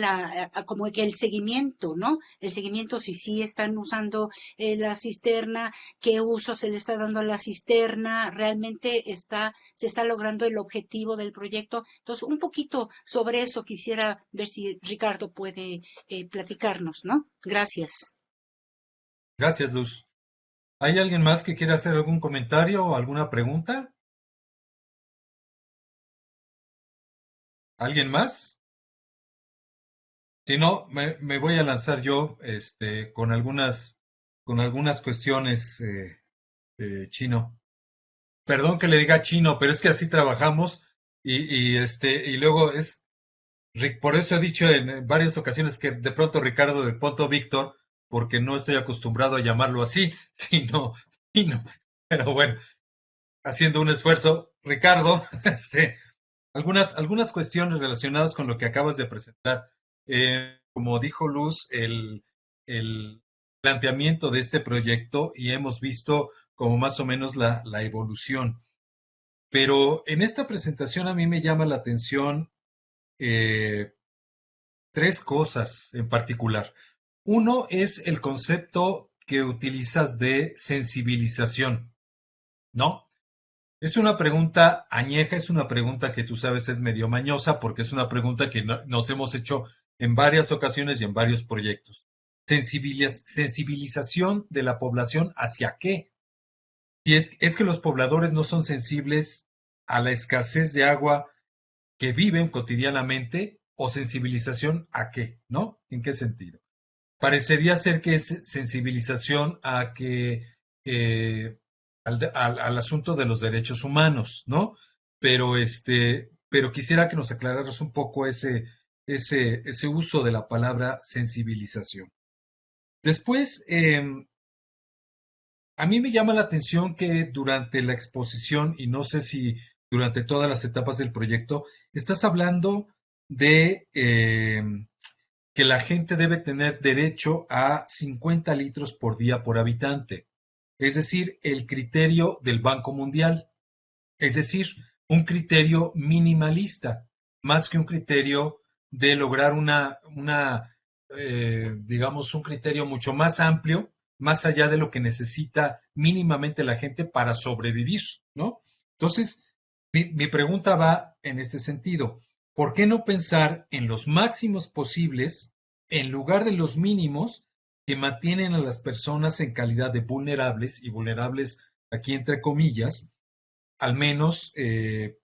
como que el seguimiento, ¿no? El seguimiento si sí están usando la cisterna, qué uso se le está dando a la cisterna, realmente se está logrando el objetivo del proyecto. Entonces, un poquito sobre eso quisiera ver si Ricardo puede platicarnos, ¿no? Gracias. Gracias, Luz. ¿Hay alguien más que quiera hacer algún comentario o alguna pregunta? ¿Alguien más? Si no, me voy a lanzar yo con algunas cuestiones, Chino. Perdón que le diga chino, pero es que así trabajamos y luego por eso he dicho en varias ocasiones que de pronto Ricardo de pronto Víctor, porque no estoy acostumbrado a llamarlo así, sino chino. Pero bueno, haciendo un esfuerzo, Ricardo, algunas cuestiones relacionadas con lo que acabas de presentar. Como dijo Luz, el planteamiento de este proyecto y hemos visto como más o menos la evolución. Pero en esta presentación a mí me llama la atención eh, tres cosas en particular. Uno es el concepto que utilizas de sensibilización, ¿no? Es una pregunta añeja, es una pregunta que tú sabes es medio mañosa porque es una pregunta que nos hemos hecho en varias ocasiones y en varios proyectos. Sensibilización de la población hacia qué. Y es que los pobladores no son sensibles a la escasez de agua que viven cotidianamente o sensibilización a qué, ¿no? ¿En qué sentido? Parecería ser que es sensibilización a que al asunto de los derechos humanos, ¿no? Pero quisiera que nos aclararas un poco ese uso de la palabra sensibilización. Después, a mí me llama la atención que durante la exposición, y no sé si durante todas las etapas del proyecto, estás hablando de que la gente debe tener derecho a 50 litros por día por habitante, es decir, el criterio del Banco Mundial, es decir, un criterio minimalista, más que un criterio de lograr digamos, un criterio mucho más amplio, más allá de lo que necesita mínimamente la gente para sobrevivir, ¿no? Entonces, mi pregunta va en este sentido. ¿Por qué no pensar en los máximos posibles en lugar de los mínimos que mantienen a las personas en calidad de vulnerables, y vulnerables aquí entre comillas, al menos,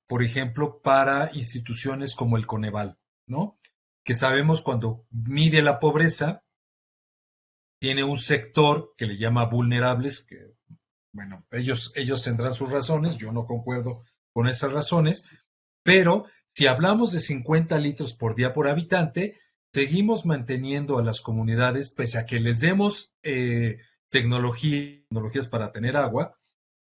por ejemplo, para instituciones como el Coneval, ¿no? Que sabemos cuando mide la pobreza, tiene un sector que le llama vulnerables, que, bueno, ellos tendrán sus razones, yo no concuerdo con esas razones, pero si hablamos de 50 litros por día por habitante, seguimos manteniendo a las comunidades, pese a que les demos tecnologías para tener agua,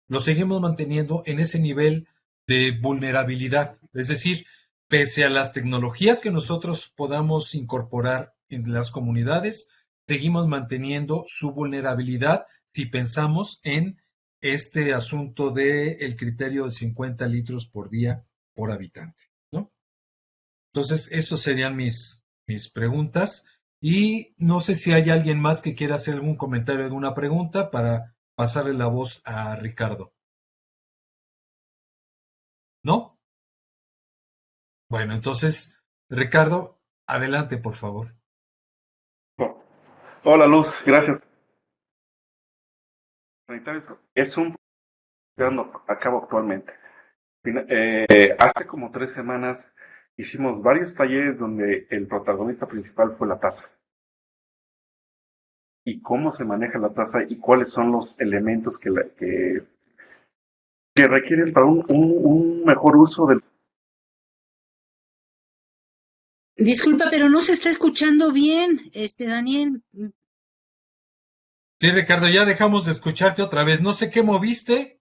lo seguimos manteniendo en ese nivel de vulnerabilidad. Es decir, pese a las tecnologías que nosotros podamos incorporar en las comunidades, seguimos manteniendo su vulnerabilidad si pensamos en este asunto del criterio de 50 litros por día por habitante, ¿no? Entonces, esos serían mis preguntas. Y no sé si hay alguien más que quiera hacer algún comentario, alguna pregunta para pasarle la voz a Ricardo. ¿No? Bueno, entonces, Ricardo, adelante, por favor. Oh, hola Luz, gracias. Es un llevando a cabo actualmente. Hace como 3 semanas hicimos varios talleres donde el protagonista principal fue la tasa. Y cómo se maneja la tasa y cuáles son los elementos que requieren para un mejor uso del... Disculpa, pero no se está escuchando bien, Daniel. Sí, Ricardo, ya dejamos de escucharte otra vez. No sé qué moviste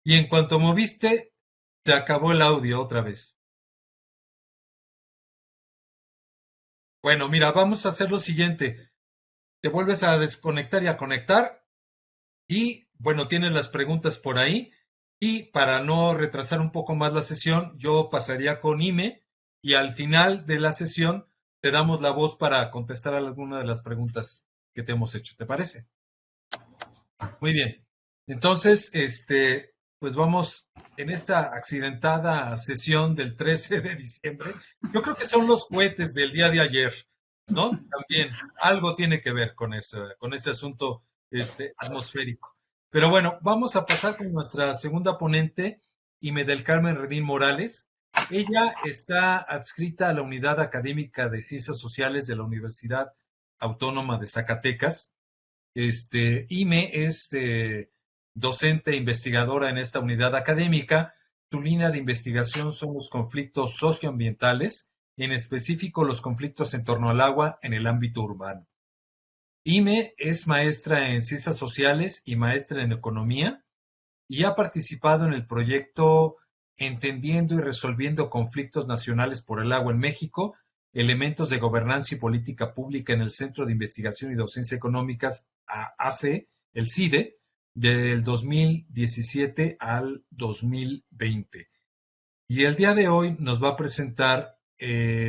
y en cuanto moviste, te acabó el audio otra vez. Bueno, mira, vamos a hacer lo siguiente. Te vuelves a desconectar y a conectar y, bueno, tienes las preguntas por ahí. Y para no retrasar un poco más la sesión, yo pasaría con Ime y al final de la sesión te damos la voz para contestar a alguna de las preguntas que te hemos hecho. ¿Te parece? Muy bien. Entonces, pues vamos en esta accidentada sesión del 13 de diciembre. Yo creo que son los cohetes del día de ayer, ¿no? También algo tiene que ver con ese asunto atmosférico. Pero bueno, vamos a pasar con nuestra segunda ponente, Ime del Carmen Redín Morales, Ella está adscrita a la Unidad Académica de Ciencias Sociales de la Universidad Autónoma de Zacatecas. Ime es docente e investigadora en esta unidad académica. Su línea de investigación son los conflictos socioambientales, en específico los conflictos en torno al agua en el ámbito urbano. Ime es maestra en Ciencias Sociales y maestra en Economía y ha participado en el proyecto Entendiendo y Resolviendo Conflictos Nacionales por el Agua en México, Elementos de Gobernanza y Política Pública en el Centro de Investigación y Docencia Económicas, AC, el CIDE, del 2017 al 2020. Y el día de hoy nos va a presentar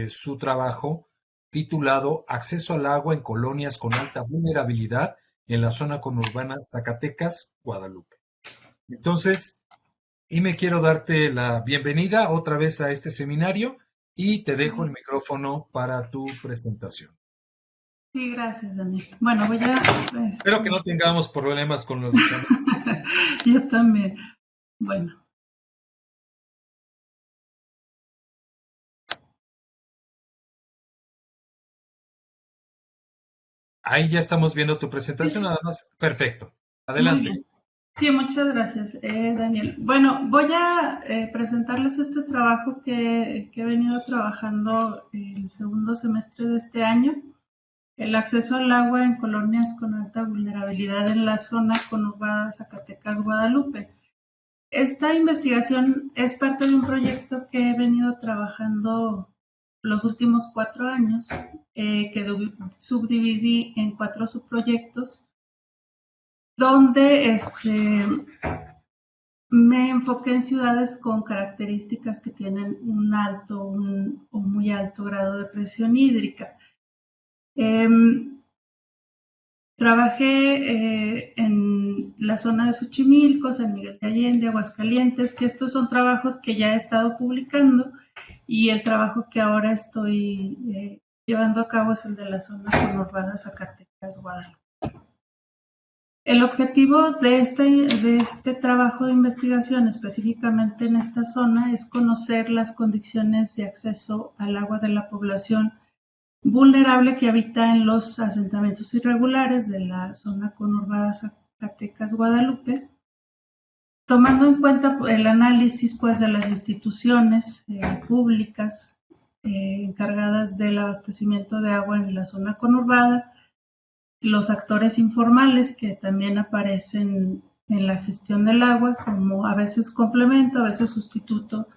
su trabajo titulado Acceso al agua en colonias con alta vulnerabilidad en la zona conurbana Zacatecas, Guadalupe. Entonces, y me quiero darte la bienvenida otra vez a este seminario y te dejo el micrófono para tu presentación. Sí, gracias, Daniel. Bueno, voy a... Espero que no tengamos problemas con los... Yo también. Bueno. Ahí ya estamos viendo tu presentación, nada más. Perfecto. Adelante. Sí, muchas gracias, Daniel. Bueno, voy a presentarles este trabajo que he venido trabajando el segundo semestre de este año, el acceso al agua en colonias con alta vulnerabilidad en la zona conurbada Zacatecas-Guadalupe. Esta investigación es parte de un proyecto que he venido trabajando los últimos 4 años, que subdividí en 4 subproyectos, donde me enfoqué en ciudades con características que tienen un alto o muy alto grado de presión hídrica. Trabajé en la zona de Xochimilco, San Miguel de Allende, Aguascalientes, que estos son trabajos que ya he estado publicando, y el trabajo que ahora estoy llevando a cabo es el de la zona conurbada Zacatecas-Guadalupe. El objetivo de este trabajo de investigación, específicamente en esta zona, es conocer las condiciones de acceso al agua de la población vulnerable que habita en los asentamientos irregulares de la zona conurbada Zacatecas-Guadalupe, tomando en cuenta el análisis de las instituciones públicas encargadas del abastecimiento de agua en la zona conurbada, los actores informales que también aparecen en la gestión del agua como a veces complemento, a veces sustituto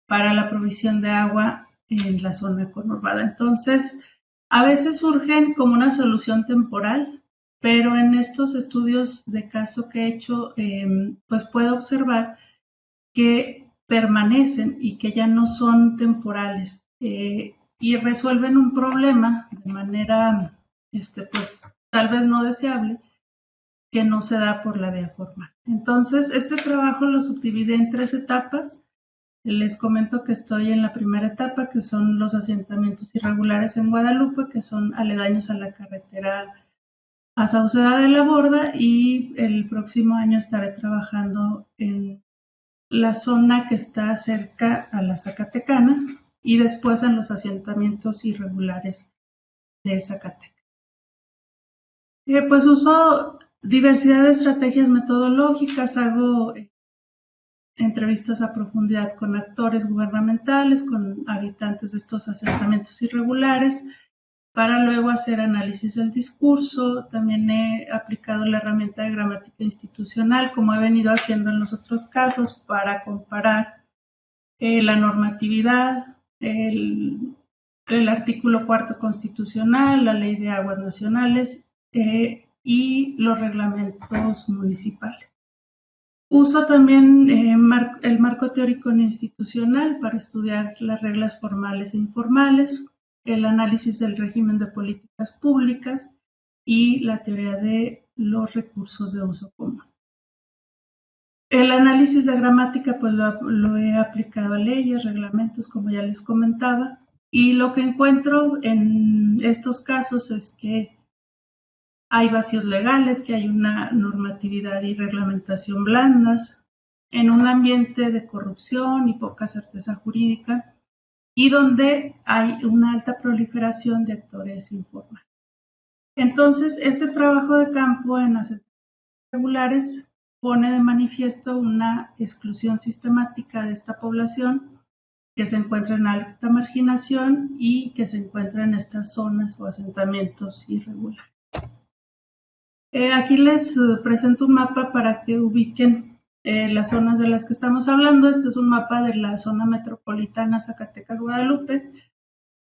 para la provisión de agua en la zona conurbada. Entonces, a veces surgen como una solución temporal, pero en estos estudios de caso que he hecho, pues puedo observar que permanecen y que ya no son temporales y resuelven un problema de manera, pues, tal vez no deseable, que no se da por la vía formal. Entonces, este trabajo lo subdividí en 3 etapas. Les comento que estoy en la primera etapa, que son los asentamientos irregulares en Guadalupe, que son aledaños a la carretera a Sauceda de la Borda, y el próximo año estaré trabajando en la zona que está cerca a la Zacatecana y después en los asentamientos irregulares de Zacatecas. Pues uso diversidad de estrategias metodológicas, hago entrevistas a profundidad con actores gubernamentales, con habitantes de estos asentamientos irregulares, para luego hacer análisis del discurso. También he aplicado la herramienta de gramática institucional, como he venido haciendo en los otros casos, para comparar la normatividad, el artículo 4 constitucional, la ley de aguas nacionales y los reglamentos municipales. Uso también el marco teórico institucional para estudiar las reglas formales e informales, el análisis del régimen de políticas públicas y la teoría de los recursos de uso común. El análisis de gramática pues lo he aplicado a leyes, reglamentos, como ya les comentaba, y lo que encuentro en estos casos es que hay vacíos legales, que hay una normatividad y reglamentación blandas, en un ambiente de corrupción y poca certeza jurídica y donde hay una alta proliferación de actores informales. Entonces, este trabajo de campo en asentamientos irregulares pone de manifiesto una exclusión sistemática de esta población que se encuentra en alta marginación y que se encuentra en estas zonas o asentamientos irregulares. Aquí les presento un mapa para que ubiquen las zonas de las que estamos hablando. Este es un mapa de la zona metropolitana Zacatecas-Guadalupe,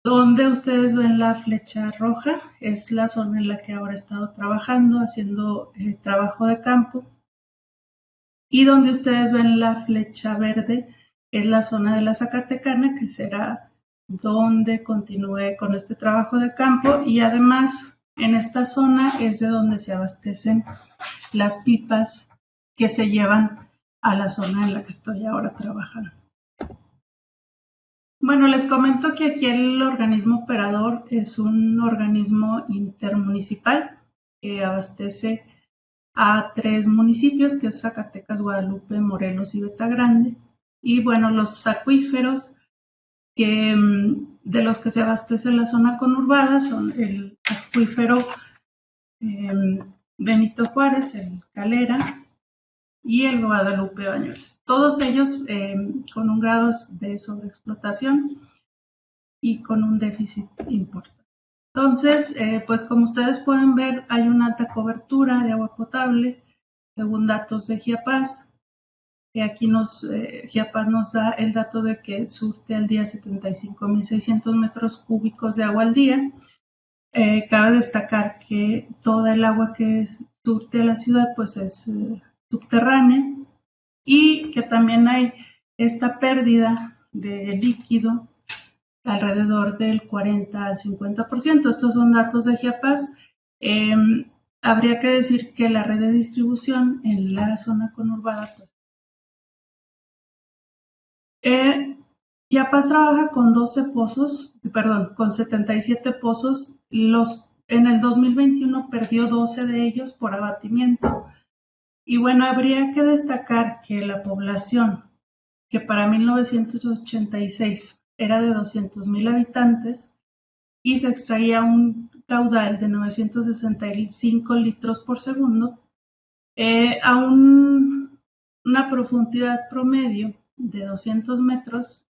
donde ustedes ven la flecha roja, es la zona en la que ahora he estado trabajando, haciendo trabajo de campo, y donde ustedes ven la flecha verde, es la zona de la Zacatecana, que será donde continúe con este trabajo de campo, y además en esta zona es de donde se abastecen las pipas que se llevan a la zona en la que estoy ahora trabajando. Bueno, les comento que aquí el organismo operador es un organismo intermunicipal que abastece a 3 municipios, que es Zacatecas, Guadalupe, Morelos y Beta Grande. Y bueno, los acuíferos de los que se abastece la zona conurbada son el acuífero Benito Juárez, el Calera y el Guadalupe Bañuelos. Todos ellos con un grado de sobreexplotación y con un déficit importante. Entonces, pues como ustedes pueden ver, hay una alta cobertura de agua potable, según datos de GIAPAS. Aquí GIAPAS nos da el dato de que surte al día 75.600 metros cúbicos de agua al día. Cabe destacar que toda el agua que surte a la ciudad pues es subterránea y que también hay esta pérdida de líquido alrededor del 40 al 50%. Estos son datos de GIAPAS. Habría que decir que la red de distribución en la zona conurbada pues, GIAPAS trabaja con 77 pozos. En el 2021 perdió 12 de ellos por abatimiento. Y bueno, habría que destacar que la población, que para 1986 era de 200,000 habitantes y se extraía un caudal de 965 litros por segundo, a una profundidad promedio de 200 metros,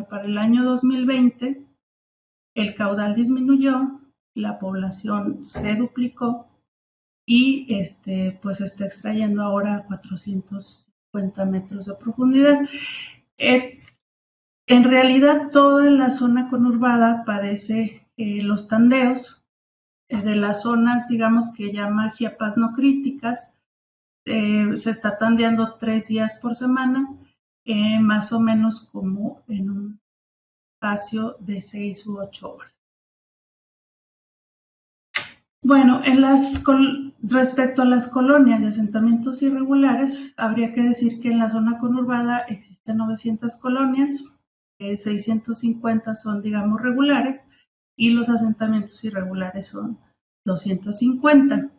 para el año 2020, el caudal disminuyó, la población se duplicó y pues está extrayendo ahora 450 metros de profundidad. En realidad, toda la zona conurbada padece los tandeos de las zonas, digamos, que llama GIAPAS no críticas. Se está tandeando 3 días por semana, más o menos como en un espacio de 6 u 8 horas. Bueno, respecto a las colonias de asentamientos irregulares, habría que decir que en la zona conurbada existen 900 colonias, 650 son, digamos, regulares, y los asentamientos irregulares son 250.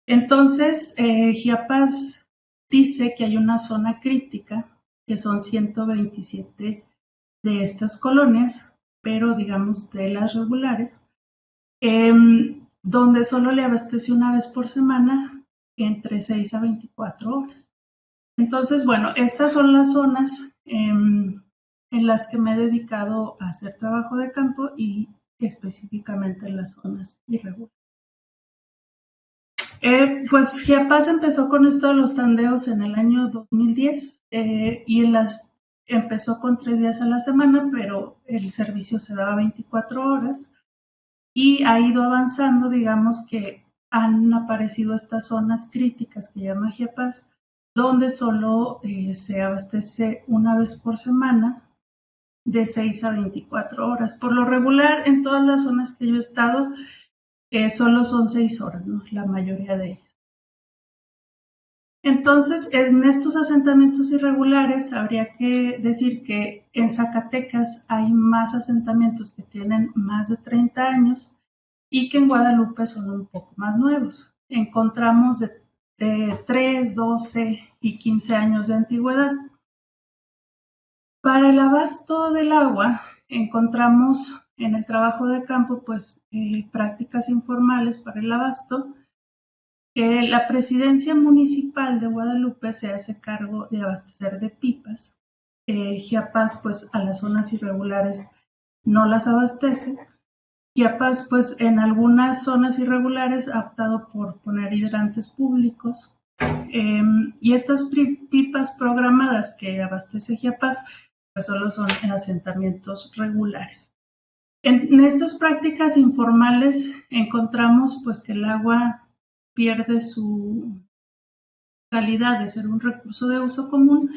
Entonces, GIAPAS dice que hay una zona crítica, que son 127 de estas colonias, pero digamos de las regulares, donde solo le abastece una vez por semana entre 6 a 24 horas. Entonces, bueno, estas son las zonas en las que me he dedicado a hacer trabajo de campo y específicamente en las zonas irregulares. Pues GIAPAS empezó con esto de los tandeos en el año 2010 y empezó con 3 días a la semana, pero el servicio se daba 24 horas y ha ido avanzando. Digamos que han aparecido estas zonas críticas que llama GIAPAS, donde solo se abastece una vez por semana de 6 a 24 horas. Por lo regular, en todas las zonas que yo he estado, solo son 6 horas, ¿no? La mayoría de ellas. Entonces, en estos asentamientos irregulares, habría que decir que en Zacatecas hay más asentamientos que tienen más de 30 años y que en Guadalupe son un poco más nuevos. Encontramos de 3, 12 y 15 años de antigüedad. Para el abasto del agua encontramos en el trabajo de campo pues prácticas informales para el abasto. La Presidencia Municipal de Guadalupe se hace cargo de abastecer de pipas. Chiapas pues a las zonas irregulares no las abastece. Chiapas pues en algunas zonas irregulares ha optado por poner hidrantes públicos. Y estas pipas programadas que abastece Chiapas pues solo son en asentamientos regulares. En estas prácticas informales encontramos pues que el agua pierde su calidad de ser un recurso de uso común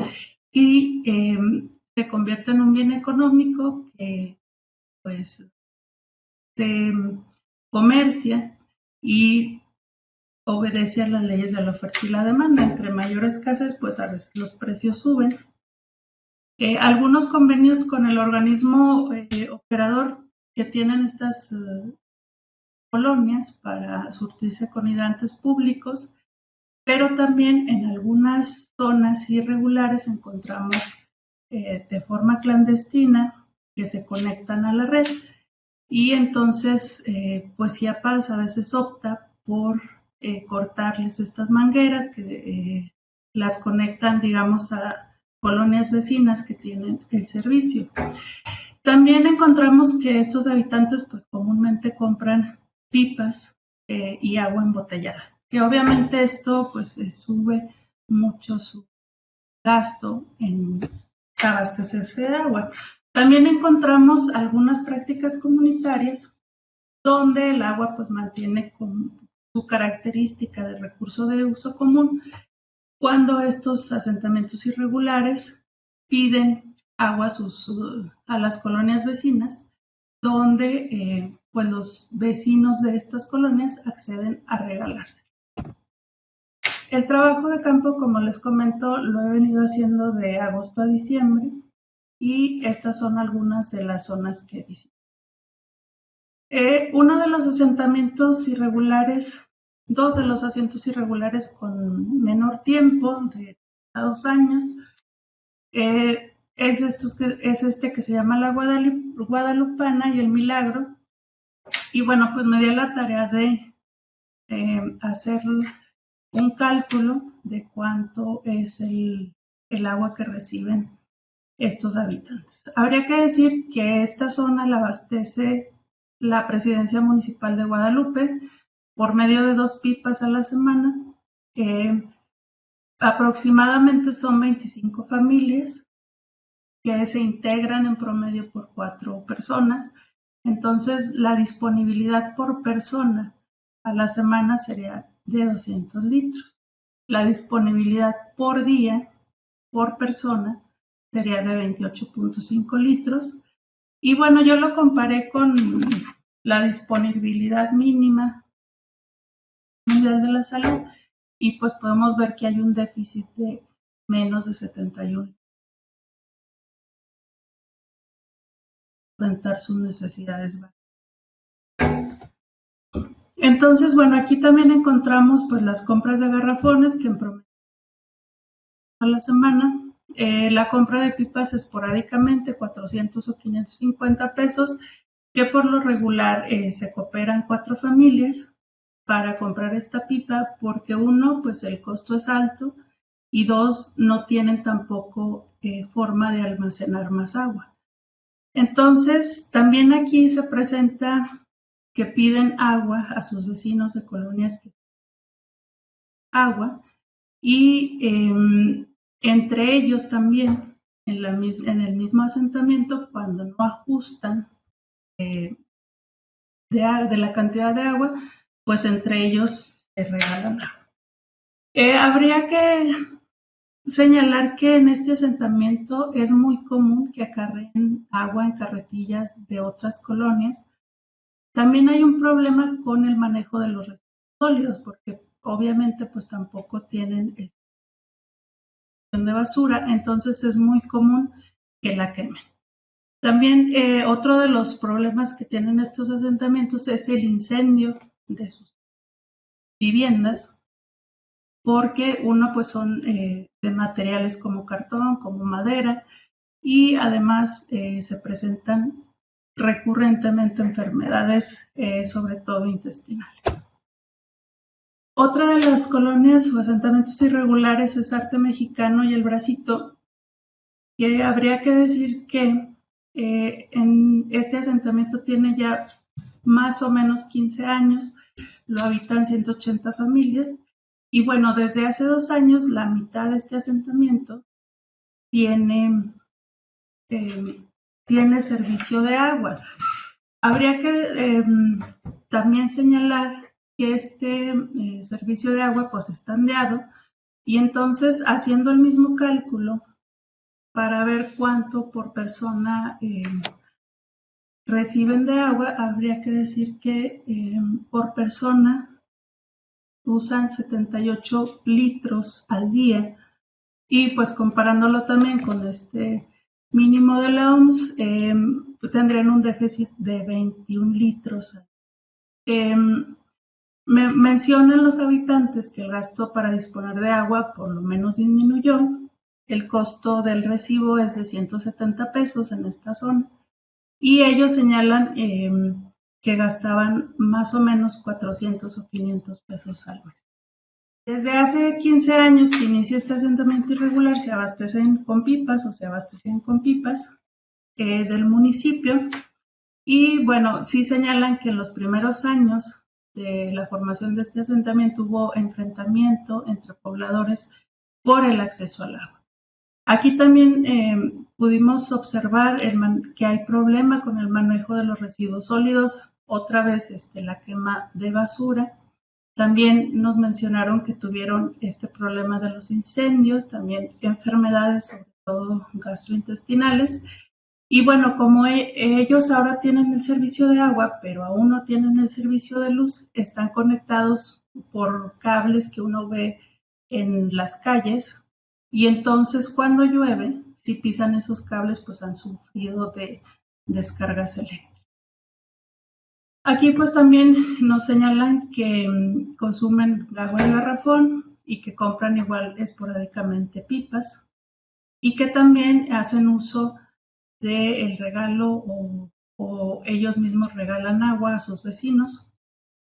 y se convierte en un bien económico que pues se comercia y obedece a las leyes de la oferta y la demanda. Entre mayor escasez pues a veces los precios suben. Algunos convenios con el organismo operador que tienen estas colonias para surtirse con hidrantes públicos, pero también en algunas zonas irregulares encontramos de forma clandestina que se conectan a la red y entonces pues Chiapas a veces opta por cortarles estas mangueras que las conectan digamos a colonias vecinas que tienen el servicio. También encontramos que estos habitantes pues comúnmente compran pipas y agua embotellada, que obviamente esto pues sube mucho su gasto en abastecerse de agua. También encontramos algunas prácticas comunitarias donde el agua pues mantiene con su característica de recurso de uso común cuando estos asentamientos irregulares piden agua a las colonias vecinas, donde pues los vecinos de estas colonias acceden a regalarse. El trabajo de campo, como les comento, lo he venido haciendo de agosto a diciembre y estas son algunas de las zonas que visité. Uno de los asentamientos irregulares, dos de los asientos irregulares con menor tiempo, de 2 años, es este que se llama la Guadalupana y el Milagro. Y bueno, pues me dio la tarea de hacer un cálculo de cuánto es el agua que reciben estos habitantes. Habría que decir que esta zona la abastece la Presidencia Municipal de Guadalupe por medio de 2 pipas a la semana. Aproximadamente son 25 familias que se integran en promedio por 4 personas. Entonces, la disponibilidad por persona a la semana sería de 200 litros. La disponibilidad por día, por persona, sería de 28.5 litros. Y bueno, yo lo comparé con la disponibilidad mínima mundial de la salud y pues podemos ver que hay un déficit de menos de 71. Enfrentar sus necesidades básicas. Entonces, bueno, aquí también encontramos pues las compras de garrafones que en promedio a la semana. La compra de pipas esporádicamente 400 o 550 pesos, que por lo regular se cooperan 4 familias para comprar esta pipa porque 1, pues el costo es alto y 2, no tienen tampoco forma de almacenar más agua. Entonces, también aquí se presenta que piden agua a sus vecinos de colonias que agua y entre ellos también en el mismo asentamiento cuando no ajustan de la cantidad de agua, pues entre ellos se regalan agua. Habría que señalar que en este asentamiento es muy común que acarreen agua en carretillas de otras colonias. También hay un problema con el manejo de los residuos sólidos, porque obviamente pues tampoco tienen de basura, entonces es muy común que la quemen. También otro de los problemas que tienen estos asentamientos es el incendio de sus viviendas, porque uno pues son de materiales como cartón, como madera, y además se presentan recurrentemente enfermedades, sobre todo intestinales. Otra de las colonias o asentamientos irregulares es Arte Mexicano y El Bracito, que habría que decir que en este asentamiento tiene ya más o menos 15 años, lo habitan 180 familias, y bueno, desde hace 2 años la mitad de este asentamiento tiene servicio de agua. Habría que también señalar que este servicio de agua pues está ondeado, y entonces haciendo el mismo cálculo para ver cuánto por persona reciben de agua, habría que decir que por persona usan 78 litros al día, y pues comparándolo también con este mínimo de la OMS, tendrían un déficit de 21 litros. Mencionan los habitantes que el gasto para disponer de agua por lo menos disminuyó. El costo del recibo es de 170 pesos en esta zona, y ellos señalan que gastaban más o menos 400 o 500 pesos al mes. Desde hace 15 años que inició este asentamiento irregular, se abastecen con pipas o se abastecen con pipas del municipio, y bueno, sí señalan que en los primeros años de la formación de este asentamiento hubo enfrentamiento entre pobladores por el acceso al agua. Aquí también pudimos observar que hay problema con el manejo de los residuos sólidos, otra vez la quema de basura. También nos mencionaron que tuvieron este problema de los incendios, también enfermedades, sobre todo gastrointestinales. Y bueno, como ellos ahora tienen el servicio de agua, pero aún no tienen el servicio de luz, están conectados por cables que uno ve en las calles, y entonces cuando llueve, si pisan esos cables, pues han sufrido de descargas eléctricas. Aquí pues también nos señalan que consumen agua de garrafón y que compran igual esporádicamente pipas, y que también hacen uso del regalo o ellos mismos regalan agua a sus vecinos,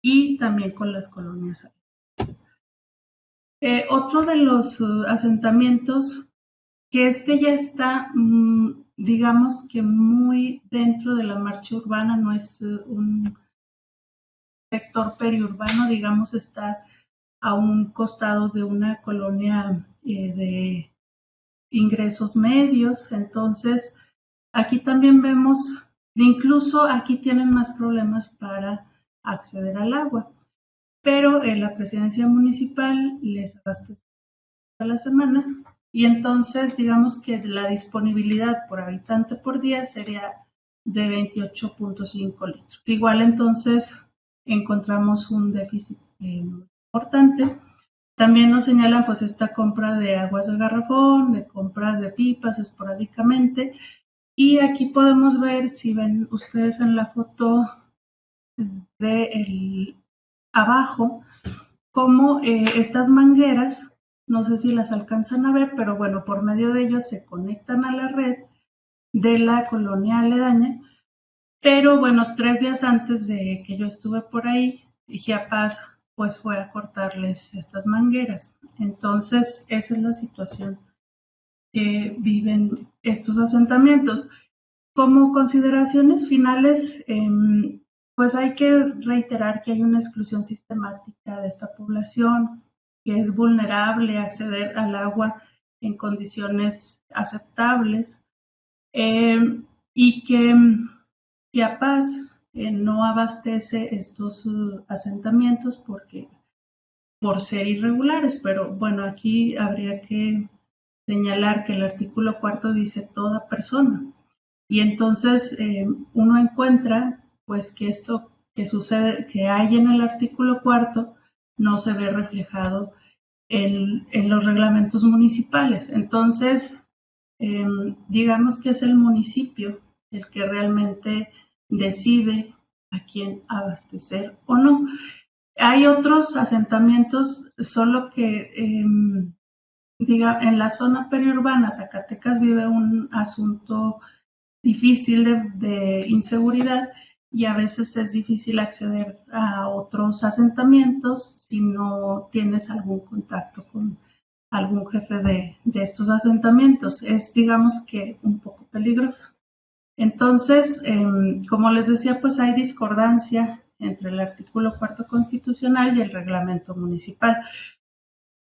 y también con las colonias. Otro de los asentamientos, que ya está, digamos que muy dentro de la marcha urbana, no es un sector periurbano, digamos, está a un costado de una colonia de ingresos medios. Entonces, aquí también vemos, incluso aquí tienen más problemas para acceder al agua, pero la presidencia municipal les abastece a la semana, y entonces digamos que la disponibilidad por habitante por día sería de 28.5 litros. Igual entonces encontramos un déficit importante. También nos señalan pues esta compra de aguas de garrafón, de compras de pipas esporádicamente, y aquí podemos ver, si ven ustedes en la foto de abajo, como estas mangueras, no sé si las alcanzan a ver, pero bueno, por medio de ellos se conectan a la red de la colonia aledaña. Pero bueno, 3 días antes de que yo estuve por ahí, Chiapas pues fue a cortarles estas mangueras. Entonces, esa es la situación que viven estos asentamientos. Como consideraciones finales, pues hay que reiterar que hay una exclusión sistemática de esta población, que es vulnerable a acceder al agua en condiciones aceptables, y que Chiapas no abastece estos asentamientos por ser irregulares, pero bueno, aquí habría que señalar que el artículo 4 dice toda persona, y entonces uno encuentra pues que esto que sucede, que hay en el artículo 4, no se ve reflejado en los reglamentos municipales. Entonces, digamos que es el municipio el que realmente decide a quién abastecer o no. Hay otros asentamientos, solo que en la zona periurbana Zacatecas vive un asunto difícil de inseguridad y a veces es difícil acceder a otros asentamientos si no tienes algún contacto con algún jefe de estos asentamientos. Es, digamos que, un poco peligroso. Entonces, como les decía, pues hay discordancia entre el artículo 4 constitucional y el reglamento municipal.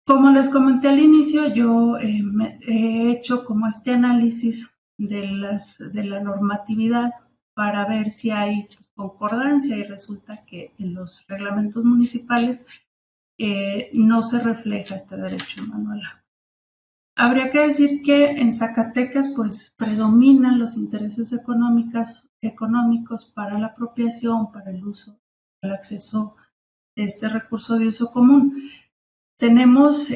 Como les comenté al inicio, yo he hecho como este análisis de la normatividad para ver si hay concordancia, y resulta que en los reglamentos municipales no se refleja este derecho humano al agua. Habría que decir que en Zacatecas pues predominan los intereses económicos para la apropiación, para el uso, el acceso de este recurso de uso común. Tenemos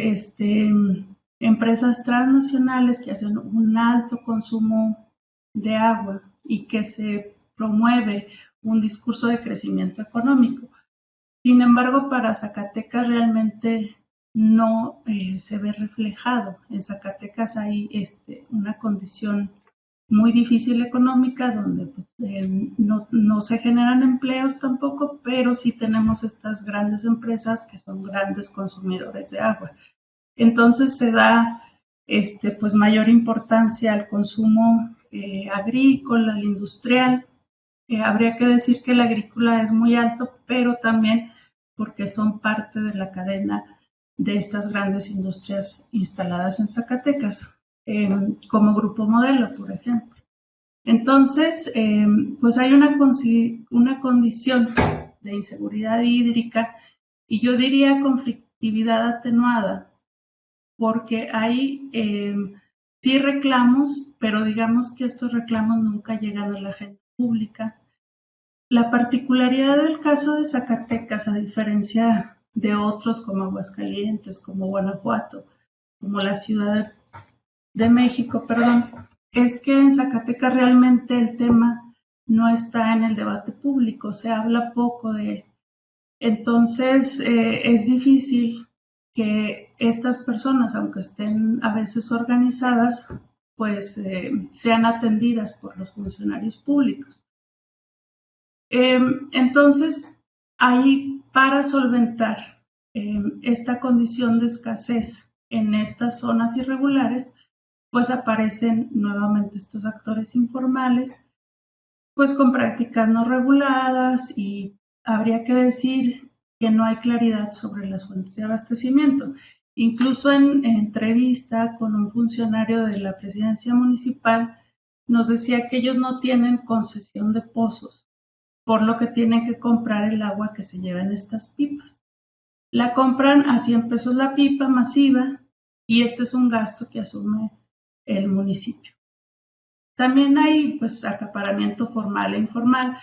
empresas transnacionales que hacen un alto consumo de agua y que se promueve un discurso de crecimiento económico. Sin embargo, para Zacatecas realmente no se ve reflejado. En Zacatecas hay una condición muy difícil económica donde pues, no se generan empleos tampoco, pero sí tenemos estas grandes empresas que son grandes consumidores de agua. Entonces se da pues mayor importancia al consumo agrícola, al industrial. Habría que decir que el agrícola es muy alto, pero también porque son parte de la cadena de estas grandes industrias instaladas en Zacatecas, como Grupo Modelo, por ejemplo. Entonces, pues hay una condición de inseguridad hídrica y yo diría conflictividad atenuada, porque hay sí reclamos, pero digamos que estos reclamos nunca llegan a la agenda pública. La particularidad del caso de Zacatecas, a diferencia de otros como Aguascalientes, como Guanajuato, como la Ciudad de México, es que en Zacatecas realmente el tema no está en el debate público, se habla poco de él. Entonces es difícil que estas personas, aunque estén a veces organizadas, pues sean atendidas por los funcionarios públicos. Entonces, ahí para solventar esta condición de escasez en estas zonas irregulares, pues aparecen nuevamente estos actores informales, pues con prácticas no reguladas, y habría que decir que no hay claridad sobre las fuentes de abastecimiento. Incluso en entrevista con un funcionario de la presidencia municipal nos decía que ellos no tienen concesión de pozos, por lo que tienen que comprar el agua que se lleva en estas pipas. La compran a 100 pesos la pipa masiva y este es un gasto que asume el municipio. También hay pues acaparamiento formal e informal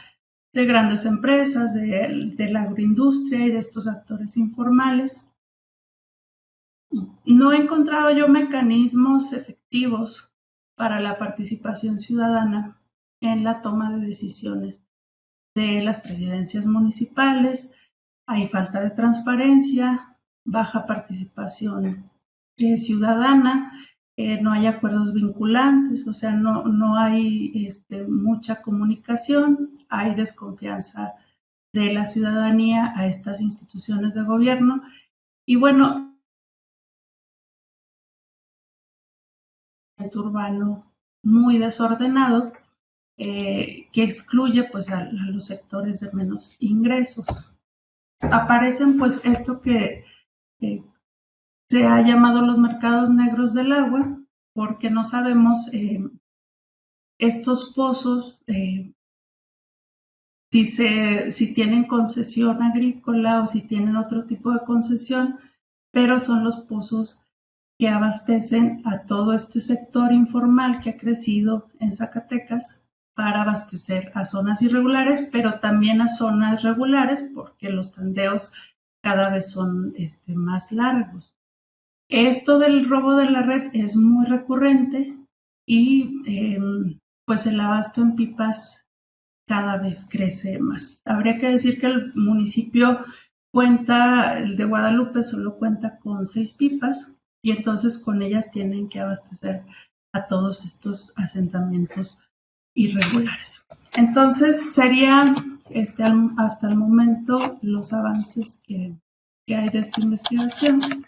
de grandes empresas, de la agroindustria y de estos actores informales. No he encontrado yo mecanismos efectivos para la participación ciudadana en la toma de decisiones de las presidencias municipales. Hay falta de transparencia, baja participación ciudadana, no hay acuerdos vinculantes, o sea, no hay mucha comunicación, hay desconfianza de la ciudadanía a estas instituciones de gobierno. Y bueno, urbano muy desordenado, que excluye pues a los sectores de menos ingresos. Aparecen pues esto que se ha llamado los mercados negros del agua, porque no sabemos estos pozos si tienen concesión agrícola o si tienen otro tipo de concesión, pero son los pozos que abastecen a todo este sector informal que ha crecido en Zacatecas para abastecer a zonas irregulares, pero también a zonas regulares, porque los tandeos cada vez son más largos. Esto del robo de la red es muy recurrente y pues el abasto en pipas cada vez crece más. Habría que decir que el municipio el de Guadalupe solo cuenta con 6 pipas y entonces con ellas tienen que abastecer a todos estos asentamientos irregulares. Entonces serían hasta el momento los avances que hay de esta investigación.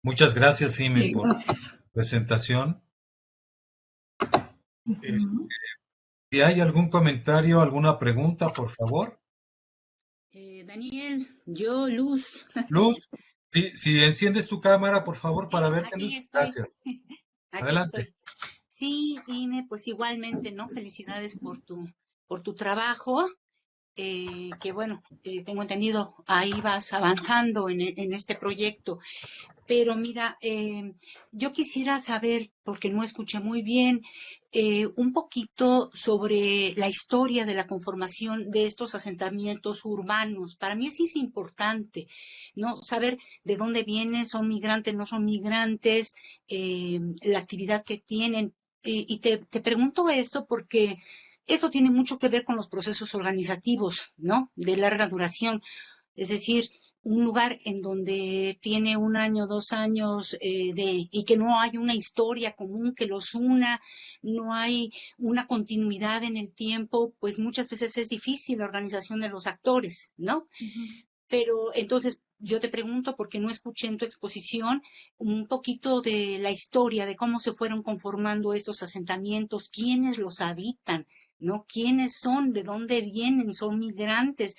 Muchas gracias, Sime, Sí, por la presentación. Si hay algún comentario, alguna pregunta, por favor. Daniel, yo, Luz. Luz, si enciendes tu cámara, por favor, para verte, Aquí Luz. estoy. Gracias. Aquí Adelante. estoy. Sí, Ine, pues igualmente, ¿no? Felicidades por tu trabajo. Que bueno, tengo entendido, ahí vas avanzando en este proyecto. Pero mira, yo quisiera saber, porque no escuché muy bien, un poquito sobre la historia de la conformación de estos asentamientos urbanos. Para mí sí es importante, ¿no? Saber de dónde vienen, son migrantes, no son migrantes, la actividad que tienen. Y te pregunto esto porque esto tiene mucho que ver con los procesos organizativos, ¿no? De larga duración. Es decir, un lugar en donde tiene 1 año, 2 años y que no hay una historia común que los una, no hay una continuidad en el tiempo, pues muchas veces es difícil la organización de los actores, ¿no? Pero entonces yo te pregunto, porque no escuché en tu exposición un poquito de la historia, de cómo se fueron conformando estos asentamientos, quiénes los habitan, ¿no? ¿Quiénes son? ¿De dónde vienen? ¿Son migrantes?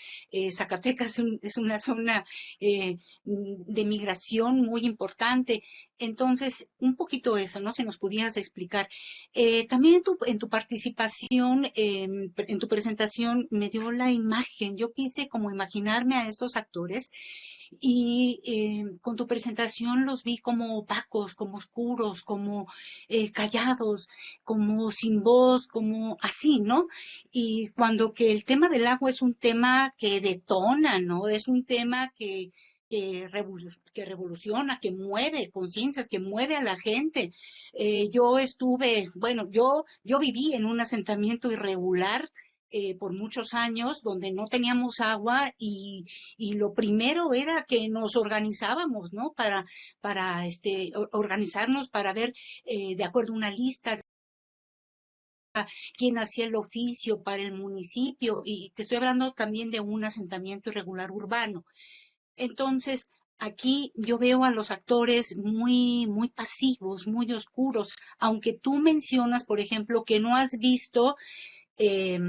Zacatecas es una zona de migración muy importante. Entonces, un poquito eso, ¿no? Si nos pudieras explicar. También en tu participación, en tu presentación, me dio la imagen. Yo quise como imaginarme a estos actores y con tu presentación los vi como opacos, como oscuros, como callados, como sin voz, como así, ¿no? Y cuando que el tema del agua es un tema que detona, ¿no? Es un tema que revoluciona, que mueve conciencias, que mueve a la gente. Yo viví en un asentamiento irregular por muchos años donde no teníamos agua y lo primero era que nos organizábamos, ¿no? Para organizarnos para ver de acuerdo a una lista quién hacía el oficio para el municipio y te estoy hablando también de un asentamiento irregular urbano. Entonces, aquí yo veo a los actores muy, muy pasivos, muy oscuros, aunque tú mencionas, por ejemplo, que no has visto eh,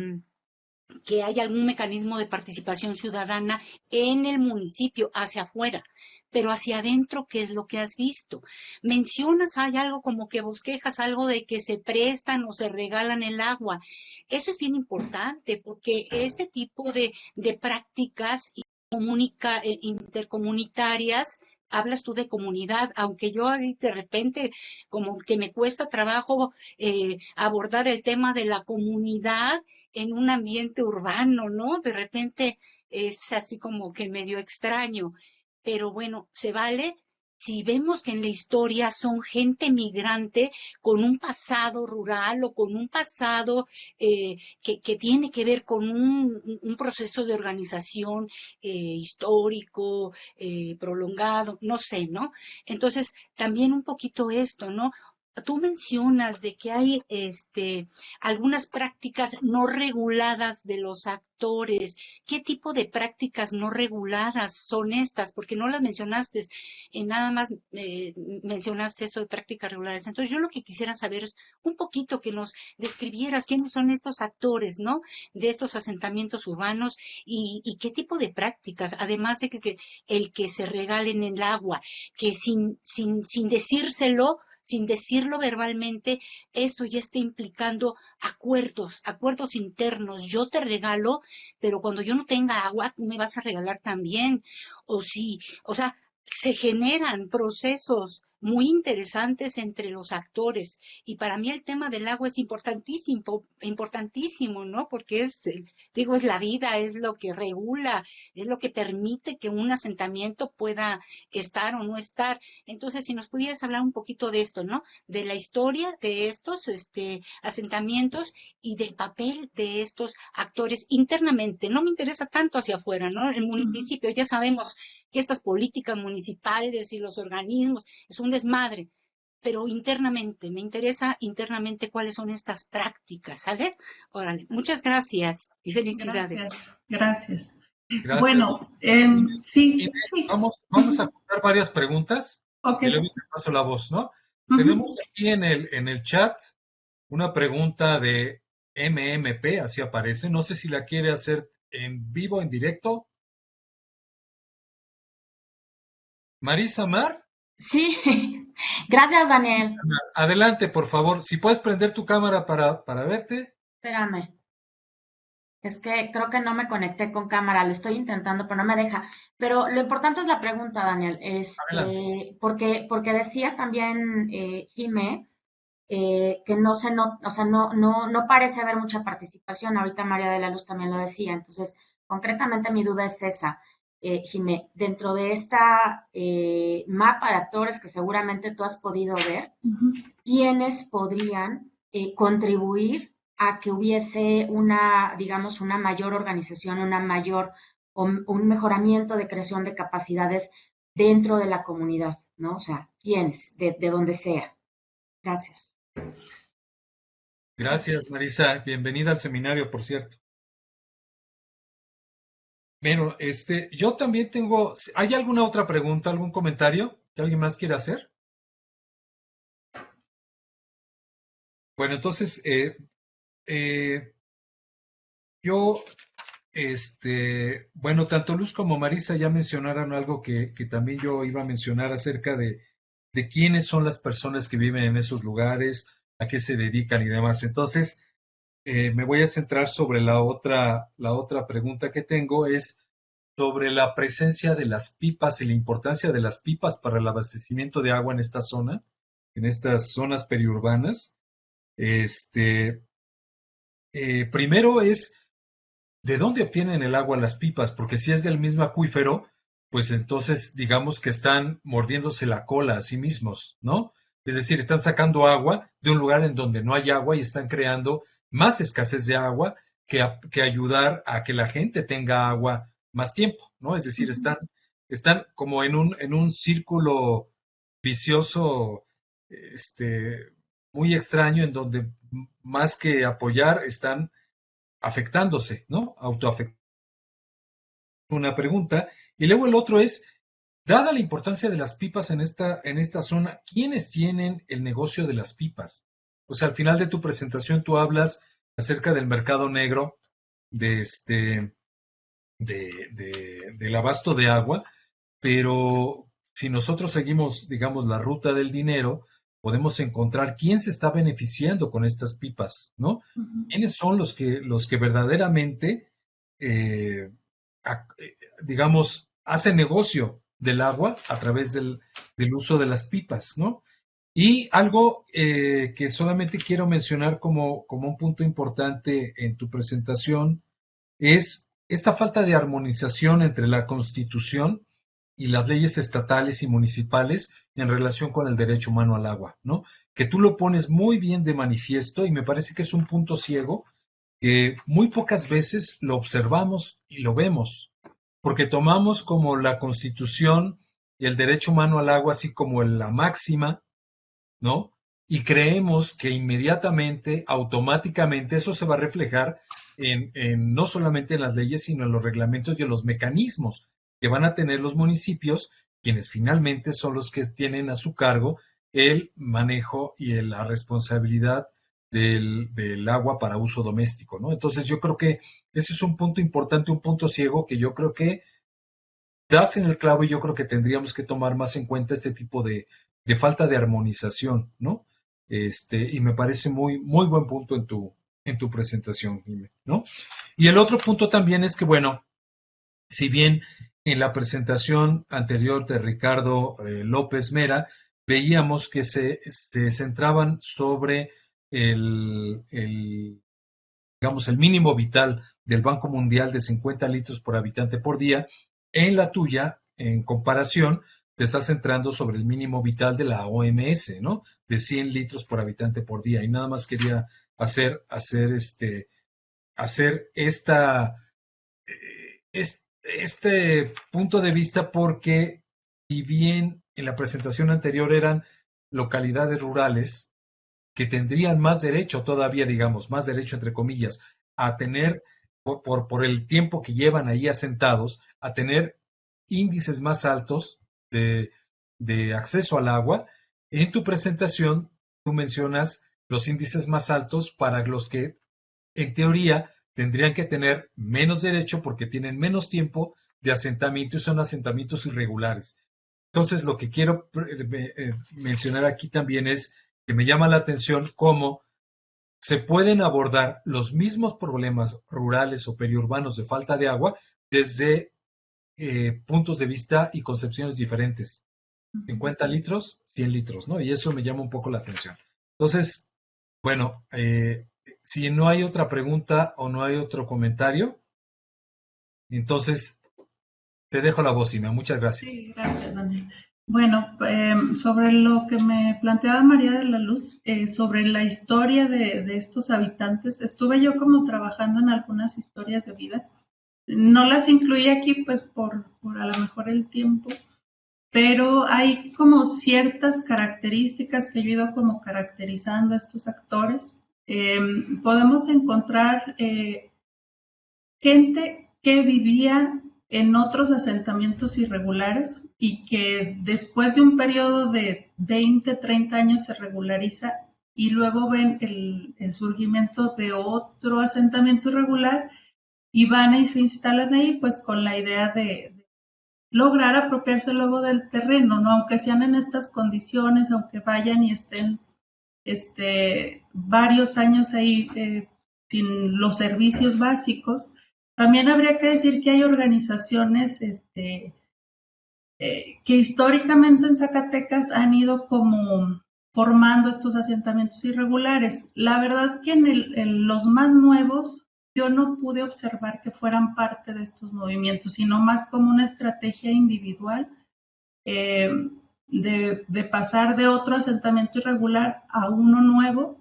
que hay algún mecanismo de participación ciudadana en el municipio hacia afuera, pero hacia adentro, ¿qué es lo que has visto? Mencionas, hay algo como que bosquejas, algo de que se prestan o se regalan el agua. Eso es bien importante porque este tipo de prácticas intercomunitarias, hablas tú de comunidad, aunque yo ahí de repente como que me cuesta trabajo abordar el tema de la comunidad en un ambiente urbano, ¿no? De repente es así como que medio extraño, pero bueno, se vale si vemos que en la historia son gente migrante con un pasado rural o con un pasado que tiene que ver con un proceso de organización histórico, prolongado, no sé, ¿no? Entonces, también un poquito esto, ¿no? Tú mencionas de que hay algunas prácticas no reguladas de los actores. ¿Qué tipo de prácticas no reguladas son estas? Porque no las mencionaste, nada más mencionaste esto de prácticas regulares. Entonces yo lo que quisiera saber es un poquito que nos describieras quiénes son estos actores, ¿no? De estos asentamientos urbanos y qué tipo de prácticas, además de que el que se regalen el agua, que sin decírselo, sin decirlo verbalmente, esto ya está implicando acuerdos internos. Yo te regalo, pero cuando yo no tenga agua, tú me vas a regalar también. O sea, se generan procesos muy interesantes entre los actores. Y para mí el tema del agua es importantísimo, ¿no? Porque digo, es la vida, es lo que regula, es lo que permite que un asentamiento pueda estar o no estar. Entonces, si nos pudieras hablar un poquito de esto, ¿no? De la historia de estos asentamientos y del papel de estos actores internamente. No me interesa tanto hacia afuera, ¿no? El municipio, ya sabemos que estas políticas municipales y los organismos es un desmadre, pero internamente, me interesa internamente cuáles son estas prácticas, ¿sale? Órale, muchas gracias y felicidades. Gracias. Gracias. Bueno, sí. Vamos a juntar varias preguntas y luego te paso la voz, ¿no? Tenemos aquí en el chat una pregunta de MMP, así aparece. No sé si la quiere hacer en vivo, en directo. Marisa Mar. Sí, gracias, Daniel. Adelante, por favor. Si puedes prender tu cámara para verte. Espérame. Es que creo que no me conecté con cámara, lo estoy intentando, pero no me deja. Pero lo importante es la pregunta, Daniel. Porque decía también Jimé que no parece haber mucha participación. Ahorita María de la Luz también lo decía. Entonces, concretamente mi duda es esa, Jimé. Dentro de esta mapa de actores que seguramente tú has podido ver, ¿quiénes podrían contribuir a que hubiese una mayor organización, un mejoramiento de creación de capacidades dentro de la comunidad, ¿no? O sea, ¿quiénes? De donde sea. Gracias. Gracias, Marisa. Bienvenida al seminario, por cierto. Bueno, yo también tengo. ¿Hay alguna otra pregunta, algún comentario que alguien más quiera hacer? Bueno, entonces, bueno, tanto Luz como Marisa ya mencionaron algo que también yo iba a mencionar acerca de quiénes son las personas que viven en esos lugares, a qué se dedican y demás. Entonces, me voy a centrar sobre la otra pregunta que tengo, es sobre la presencia de las pipas y la importancia de las pipas para el abastecimiento de agua en esta zona, en estas zonas periurbanas. Primero es, ¿de dónde obtienen el agua las pipas? Porque si es del mismo acuífero, pues entonces digamos que están mordiéndose la cola a sí mismos, ¿no? Es decir, están sacando agua de un lugar en donde no hay agua y están creando más escasez de agua que ayudar a que la gente tenga agua más tiempo, ¿no? Es decir, están como en un círculo vicioso, muy extraño, en donde más que apoyar están afectándose, ¿no? Autoafectando. Una pregunta. Y luego el otro es, dada la importancia de las pipas en esta zona, ¿quiénes tienen el negocio de las pipas? O sea, al final de tu presentación tú hablas acerca del mercado negro, del abasto de agua, pero si nosotros seguimos, digamos, la ruta del dinero, podemos encontrar quién se está beneficiando con estas pipas, ¿no? ¿Quiénes son los que verdaderamente, digamos, hacen negocio del agua a través del uso de las pipas, ¿no? Y algo que solamente quiero mencionar como un punto importante en tu presentación es esta falta de armonización entre la Constitución y las leyes estatales y municipales en relación con el derecho humano al agua, ¿no? Que tú lo pones muy bien de manifiesto y me parece que es un punto ciego que muy pocas veces lo observamos y lo vemos, porque tomamos como la Constitución y el derecho humano al agua así como la máxima, ¿no? Y creemos que inmediatamente, automáticamente, eso se va a reflejar no solamente en las leyes, sino en los reglamentos y en los mecanismos que van a tener los municipios, quienes finalmente son los que tienen a su cargo el manejo y la responsabilidad del agua para uso doméstico, ¿no? Entonces yo creo que ese es un punto importante, un punto ciego que yo creo que das en el clavo y yo creo que tendríamos que tomar más en cuenta este tipo de falta de armonización, ¿no? Y me parece muy, muy buen punto en tu presentación, ¿no? Y el otro punto también es que, bueno, si bien en la presentación anterior de Ricardo López Mera veíamos que se centraban sobre digamos, el mínimo vital del Banco Mundial de 50 litros por habitante por día. En la tuya, en comparación, te estás centrando sobre el mínimo vital de la OMS, ¿no? De 100 litros por habitante por día. Y nada más quería hacer este punto de vista porque si bien en la presentación anterior eran localidades rurales que tendrían más derecho todavía, digamos, más derecho entre comillas, a tener, por el tiempo que llevan ahí asentados, a tener índices más altos de acceso al agua. En tu presentación, tú mencionas los índices más altos para los que, en teoría, tendrían que tener menos derecho porque tienen menos tiempo de asentamiento y son asentamientos irregulares. Entonces, lo que quiero mencionar aquí también es que me llama la atención cómo se pueden abordar los mismos problemas rurales o periurbanos de falta de agua desde puntos de vista y concepciones diferentes. 50 litros, 100 litros, ¿no? Y eso me llama un poco la atención. Entonces, bueno, si no hay otra pregunta o no hay otro comentario, entonces te dejo la voz, Ina. Muchas gracias. Sí, gracias, Daniel. Bueno, sobre lo que me planteaba María de la Luz, sobre la historia de estos habitantes, estuve yo como trabajando en algunas historias de vida. No las incluí aquí, pues por a lo mejor el tiempo, pero hay como ciertas características que yo he ido como caracterizando a estos actores. Podemos encontrar gente que vivía en otros asentamientos irregulares y que después de un periodo de 20, 30 años se regulariza y luego ven el surgimiento de otro asentamiento irregular y van y se instalan ahí pues con la idea de lograr apropiarse luego del terreno, ¿no? Aunque sean en estas condiciones, aunque vayan y estén varios años ahí sin los servicios básicos. También habría que decir que hay organizaciones que históricamente en Zacatecas han ido como formando estos asentamientos irregulares. La verdad que en los más nuevos yo no pude observar que fueran parte de estos movimientos, sino más como una estrategia individual de pasar de otro asentamiento irregular a uno nuevo.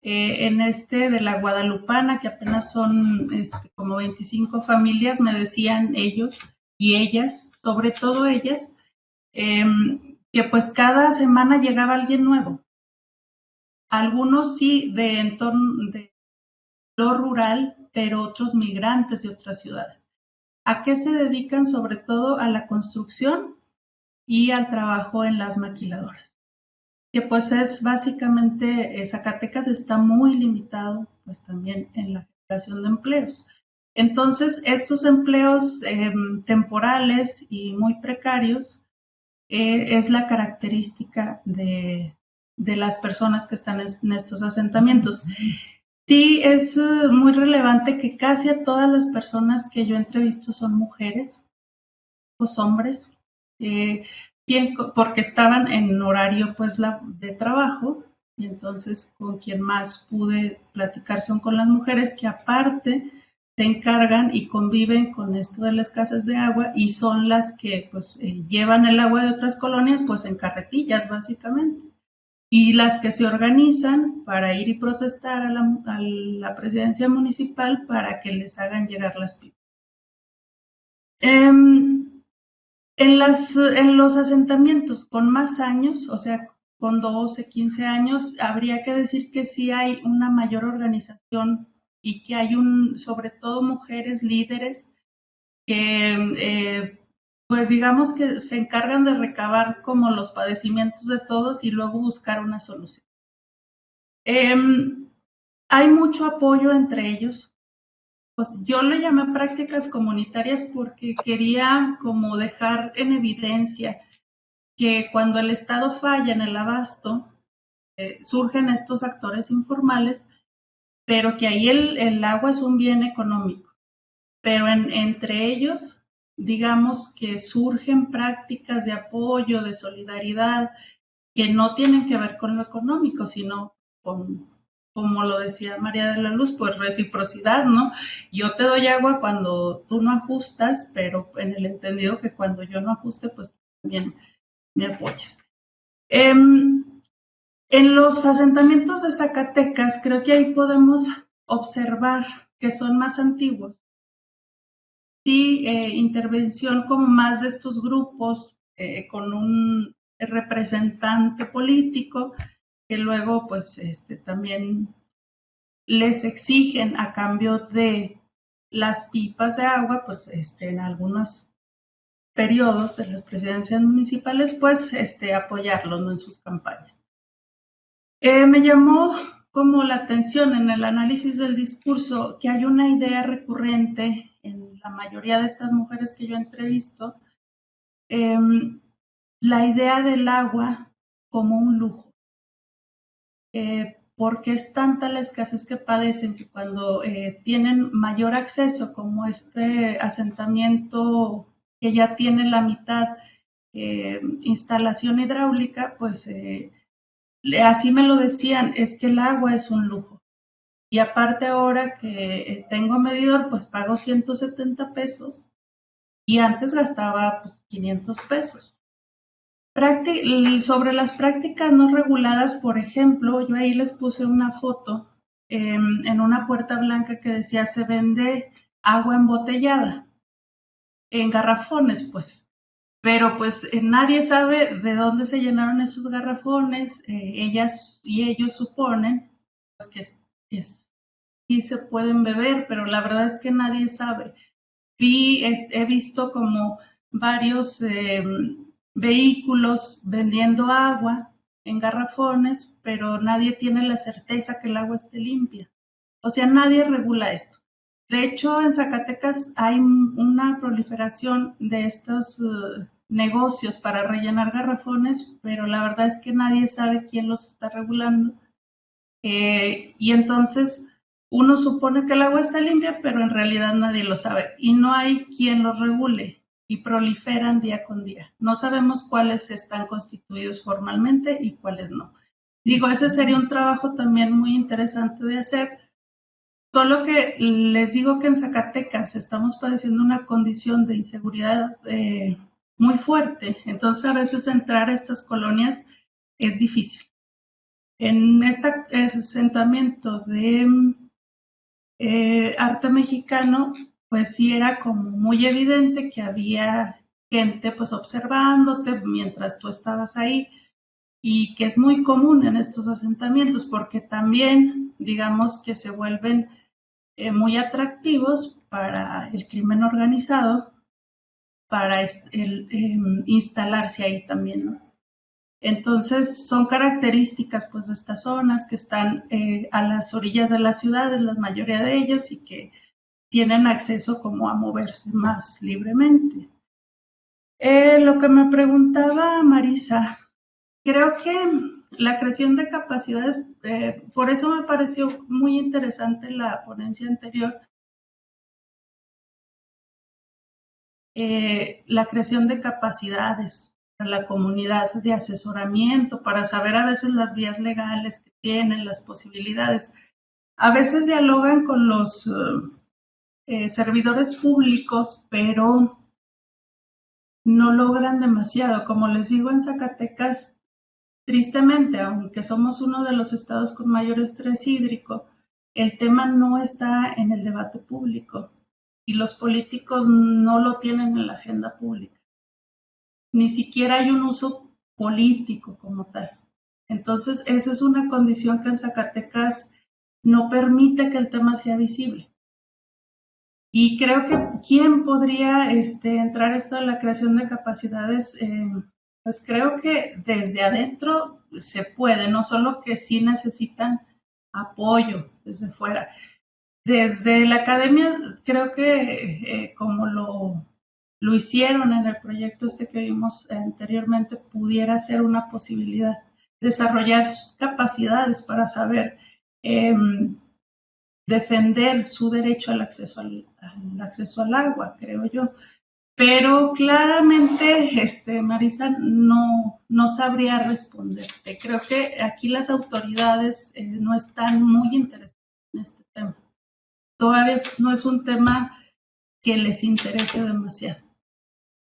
En de la Guadalupana, que apenas son como 25 familias, me decían ellos y ellas, sobre todo ellas, que pues cada semana llegaba alguien nuevo. Algunos sí de entorno de lo rural, pero otros migrantes de otras ciudades. ¿A qué se dedican? Sobre todo a la construcción y al trabajo en las maquiladoras, que pues es básicamente, Zacatecas está muy limitado pues también en la generación de empleos. Entonces, estos empleos temporales y muy precarios es la característica de las personas que están en estos asentamientos. Sí, es muy relevante que casi a todas las personas que yo entrevisto son mujeres, los hombres, porque estaban en horario pues de trabajo, y entonces con quien más pude platicar son con las mujeres que aparte se encargan y conviven con esto de la escasez de agua y son las que pues llevan el agua de otras colonias pues en carretillas básicamente, y las que se organizan para ir y protestar a la presidencia municipal para que les hagan llegar las pipas. En los asentamientos con más años, o sea, con 12, 15 años, habría que decir que sí hay una mayor organización y que hay sobre todo mujeres líderes que, pues digamos que se encargan de recabar como los padecimientos de todos y luego buscar una solución. Hay mucho apoyo entre ellos. Pues yo le llamé prácticas comunitarias porque quería como dejar en evidencia que cuando el Estado falla en el abasto, surgen estos actores informales, pero que ahí el agua es un bien económico. Pero entre ellos, digamos que surgen prácticas de apoyo, de solidaridad, que no tienen que ver con lo económico, sino con, como lo decía María de la Luz, pues reciprocidad, ¿no? Yo te doy agua cuando tú no ajustas, pero en el entendido que cuando yo no ajuste, pues también me apoyes. En los asentamientos de Zacatecas, creo que ahí podemos observar que son más antiguos. Sí, intervención como más de estos grupos con un representante político que luego pues también les exigen a cambio de las pipas de agua, pues en algunos periodos de las presidencias municipales, pues apoyarlos, ¿no?, en sus campañas. Me llamó como la atención en el análisis del discurso que hay una idea recurrente en la mayoría de estas mujeres que yo entrevisto, la idea del agua como un lujo, porque es tanta la escasez que padecen que cuando tienen mayor acceso, como este asentamiento que ya tiene la mitad instalación hidráulica, pues así me lo decían, es que el agua es un lujo. Y aparte ahora que tengo medidor, pues pago 170 pesos y antes gastaba pues, 500 pesos. Sobre las prácticas no reguladas, por ejemplo, yo ahí les puse una foto en una puerta blanca que decía se vende agua embotellada en garrafones, pues. Pero pues nadie sabe de dónde se llenaron esos garrafones. Ellas y ellos suponen pues, que sí se pueden beber, pero la verdad es que nadie sabe. He visto como varios vehículos vendiendo agua en garrafones, pero nadie tiene la certeza que el agua esté limpia. O sea, nadie regula esto. De hecho, en Zacatecas hay una proliferación de estos negocios para rellenar garrafones, pero la verdad es que nadie sabe quién los está regulando. Y entonces uno supone que el agua está limpia, pero en realidad nadie lo sabe y no hay quien los regule y proliferan día con día. No sabemos cuáles están constituidos formalmente y cuáles no. Digo, ese sería un trabajo también muy interesante de hacer, solo que les digo que en Zacatecas estamos padeciendo una condición de inseguridad muy fuerte, entonces a veces entrar a estas colonias es difícil. En este asentamiento de arte mexicano, pues sí era como muy evidente que había gente pues observándote mientras tú estabas ahí y que es muy común en estos asentamientos porque también digamos que se vuelven muy atractivos para el crimen organizado, para instalarse ahí también, ¿no? Entonces son características pues de estas zonas que están a las orillas de las ciudades, la mayoría de ellos, y que tienen acceso como a moverse más libremente. Lo que me preguntaba Marisa, creo que la creación de capacidades, por eso me pareció muy interesante la ponencia anterior, la creación de capacidades para la comunidad de asesoramiento, para saber a veces las vías legales que tienen, las posibilidades. A veces dialogan con los servidores públicos, pero no logran demasiado. Como les digo, en Zacatecas, tristemente, aunque somos uno de los estados con mayor estrés hídrico, el tema no está en el debate público y los políticos no lo tienen en la agenda pública. Ni siquiera hay un uso político como tal. Entonces, esa es una condición que en Zacatecas no permite que el tema sea visible. Y creo que quién podría entrar esto en la creación de capacidades, pues creo que desde adentro se puede, no solo que sí necesitan apoyo desde fuera. Desde la academia creo que como lo hicieron en el proyecto que vimos anteriormente, pudiera ser una posibilidad. Desarrollar capacidades para saber defender su derecho al acceso al agua, creo yo. Pero claramente, Marisa, no sabría responderte. Creo que aquí las autoridades no están muy interesadas en este tema. Todavía no es un tema que les interese demasiado.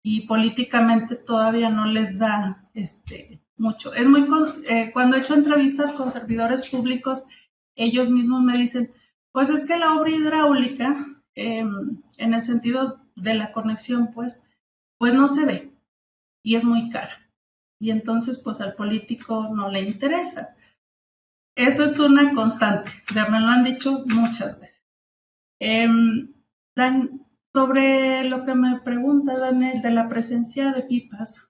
Y políticamente todavía no les da mucho. Es muy cuando he hecho entrevistas con servidores públicos, ellos mismos me dicen, pues es que la obra hidráulica, en el sentido de la conexión, pues no se ve y es muy cara. Y entonces, pues al político no le interesa. Eso es una constante, ya me lo han dicho muchas veces. Sobre lo que me pregunta Daniel de la presencia de pipas,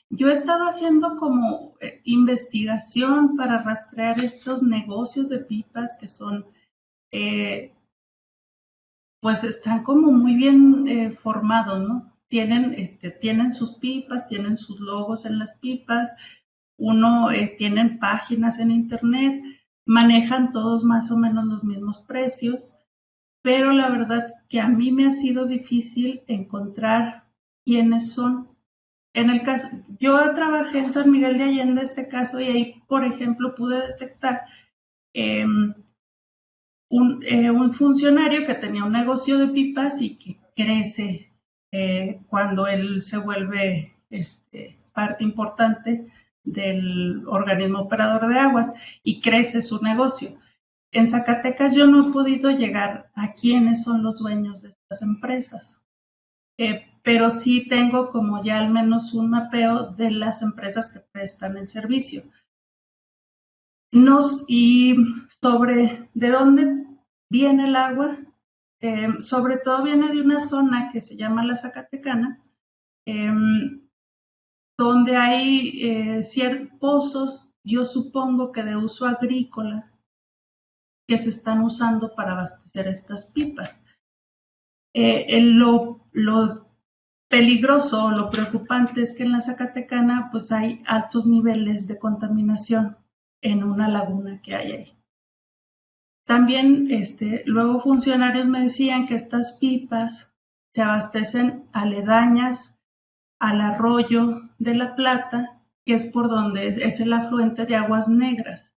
yo he estado haciendo como investigación para rastrear estos negocios de pipas que son, pues están como muy bien formados, ¿no? Tienen sus pipas, tienen sus logos en las pipas, tienen páginas en internet, manejan todos más o menos los mismos precios, pero la verdad que a mí me ha sido difícil encontrar quiénes son. En el caso, yo trabajé en San Miguel de Allende este caso y ahí, por ejemplo, pude detectar un funcionario que tenía un negocio de pipas y que crece cuando él se vuelve parte importante del organismo operador de aguas y crece su negocio. En Zacatecas yo no he podido llegar a quiénes son los dueños de estas empresas, pero sí tengo como ya al menos un mapeo de las empresas que prestan el servicio. Y sobre de dónde viene el agua, sobre todo viene de una zona que se llama la Zacatecana, donde hay ciertos pozos, yo supongo que de uso agrícola, que se están usando para abastecer estas pipas. Lo peligroso o lo preocupante es que en la Zacatecana pues hay altos niveles de contaminación en una laguna que hay ahí. También luego funcionarios me decían que estas pipas se abastecen aledañas al arroyo de la Plata, que es por donde es el afluente de aguas negras,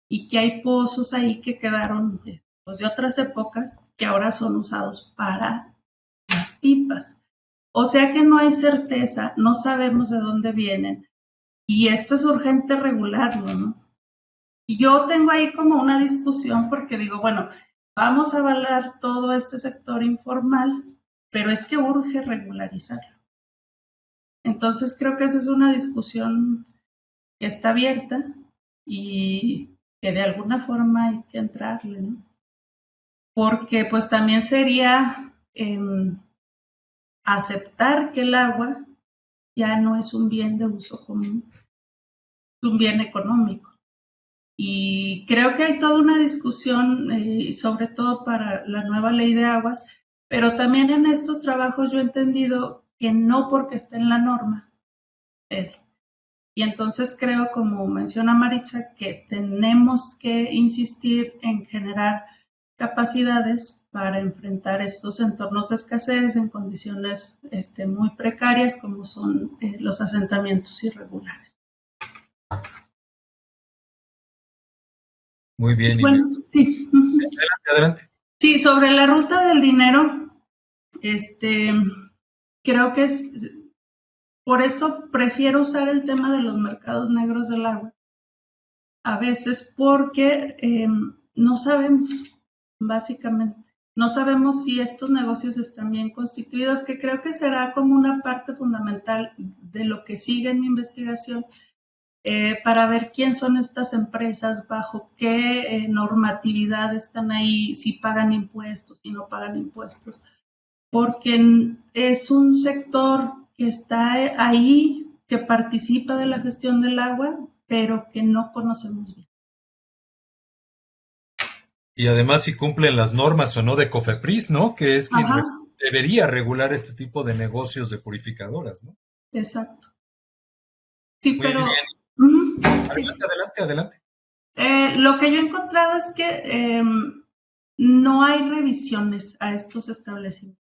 y que hay pozos ahí que quedaron pues, de otras épocas que ahora son usados para las pipas. O sea que no hay certeza, no sabemos de dónde vienen, y esto es urgente regularlo, ¿no? Y yo tengo ahí como una discusión porque digo, bueno, vamos a avalar todo este sector informal, pero es que urge regularizarlo. Entonces creo que esa es una discusión que está abierta y que de alguna forma hay que entrarle, ¿no? Porque pues también sería aceptar que el agua ya no es un bien de uso común, es un bien económico. Y creo que hay toda una discusión, sobre todo para la nueva ley de aguas, pero también en estos trabajos yo he entendido que no porque esté en la norma. Y entonces creo, como menciona Maritza, que tenemos que insistir en generar capacidades para enfrentar estos entornos de escasez en condiciones muy precarias como son los asentamientos irregulares. Muy bien. Bueno, sí. Adelante. Sí, sobre la ruta del dinero, creo que es, por eso prefiero usar el tema de los mercados negros del agua. A veces porque no sabemos, básicamente. No sabemos si estos negocios están bien constituidos, que creo que será como una parte fundamental de lo que sigue en mi investigación, para ver quién son estas empresas, bajo qué normatividad están ahí, si pagan impuestos, si no pagan impuestos, porque es un sector que está ahí, que participa de la gestión del agua, pero que no conocemos bien. Y además si cumplen las normas o no de COFEPRIS, ¿no? Que es quien debería regular este tipo de negocios de purificadoras, ¿no? Exacto. Sí, muy pero... bien. Adelante. Lo que yo he encontrado es que no hay revisiones a estos establecimientos.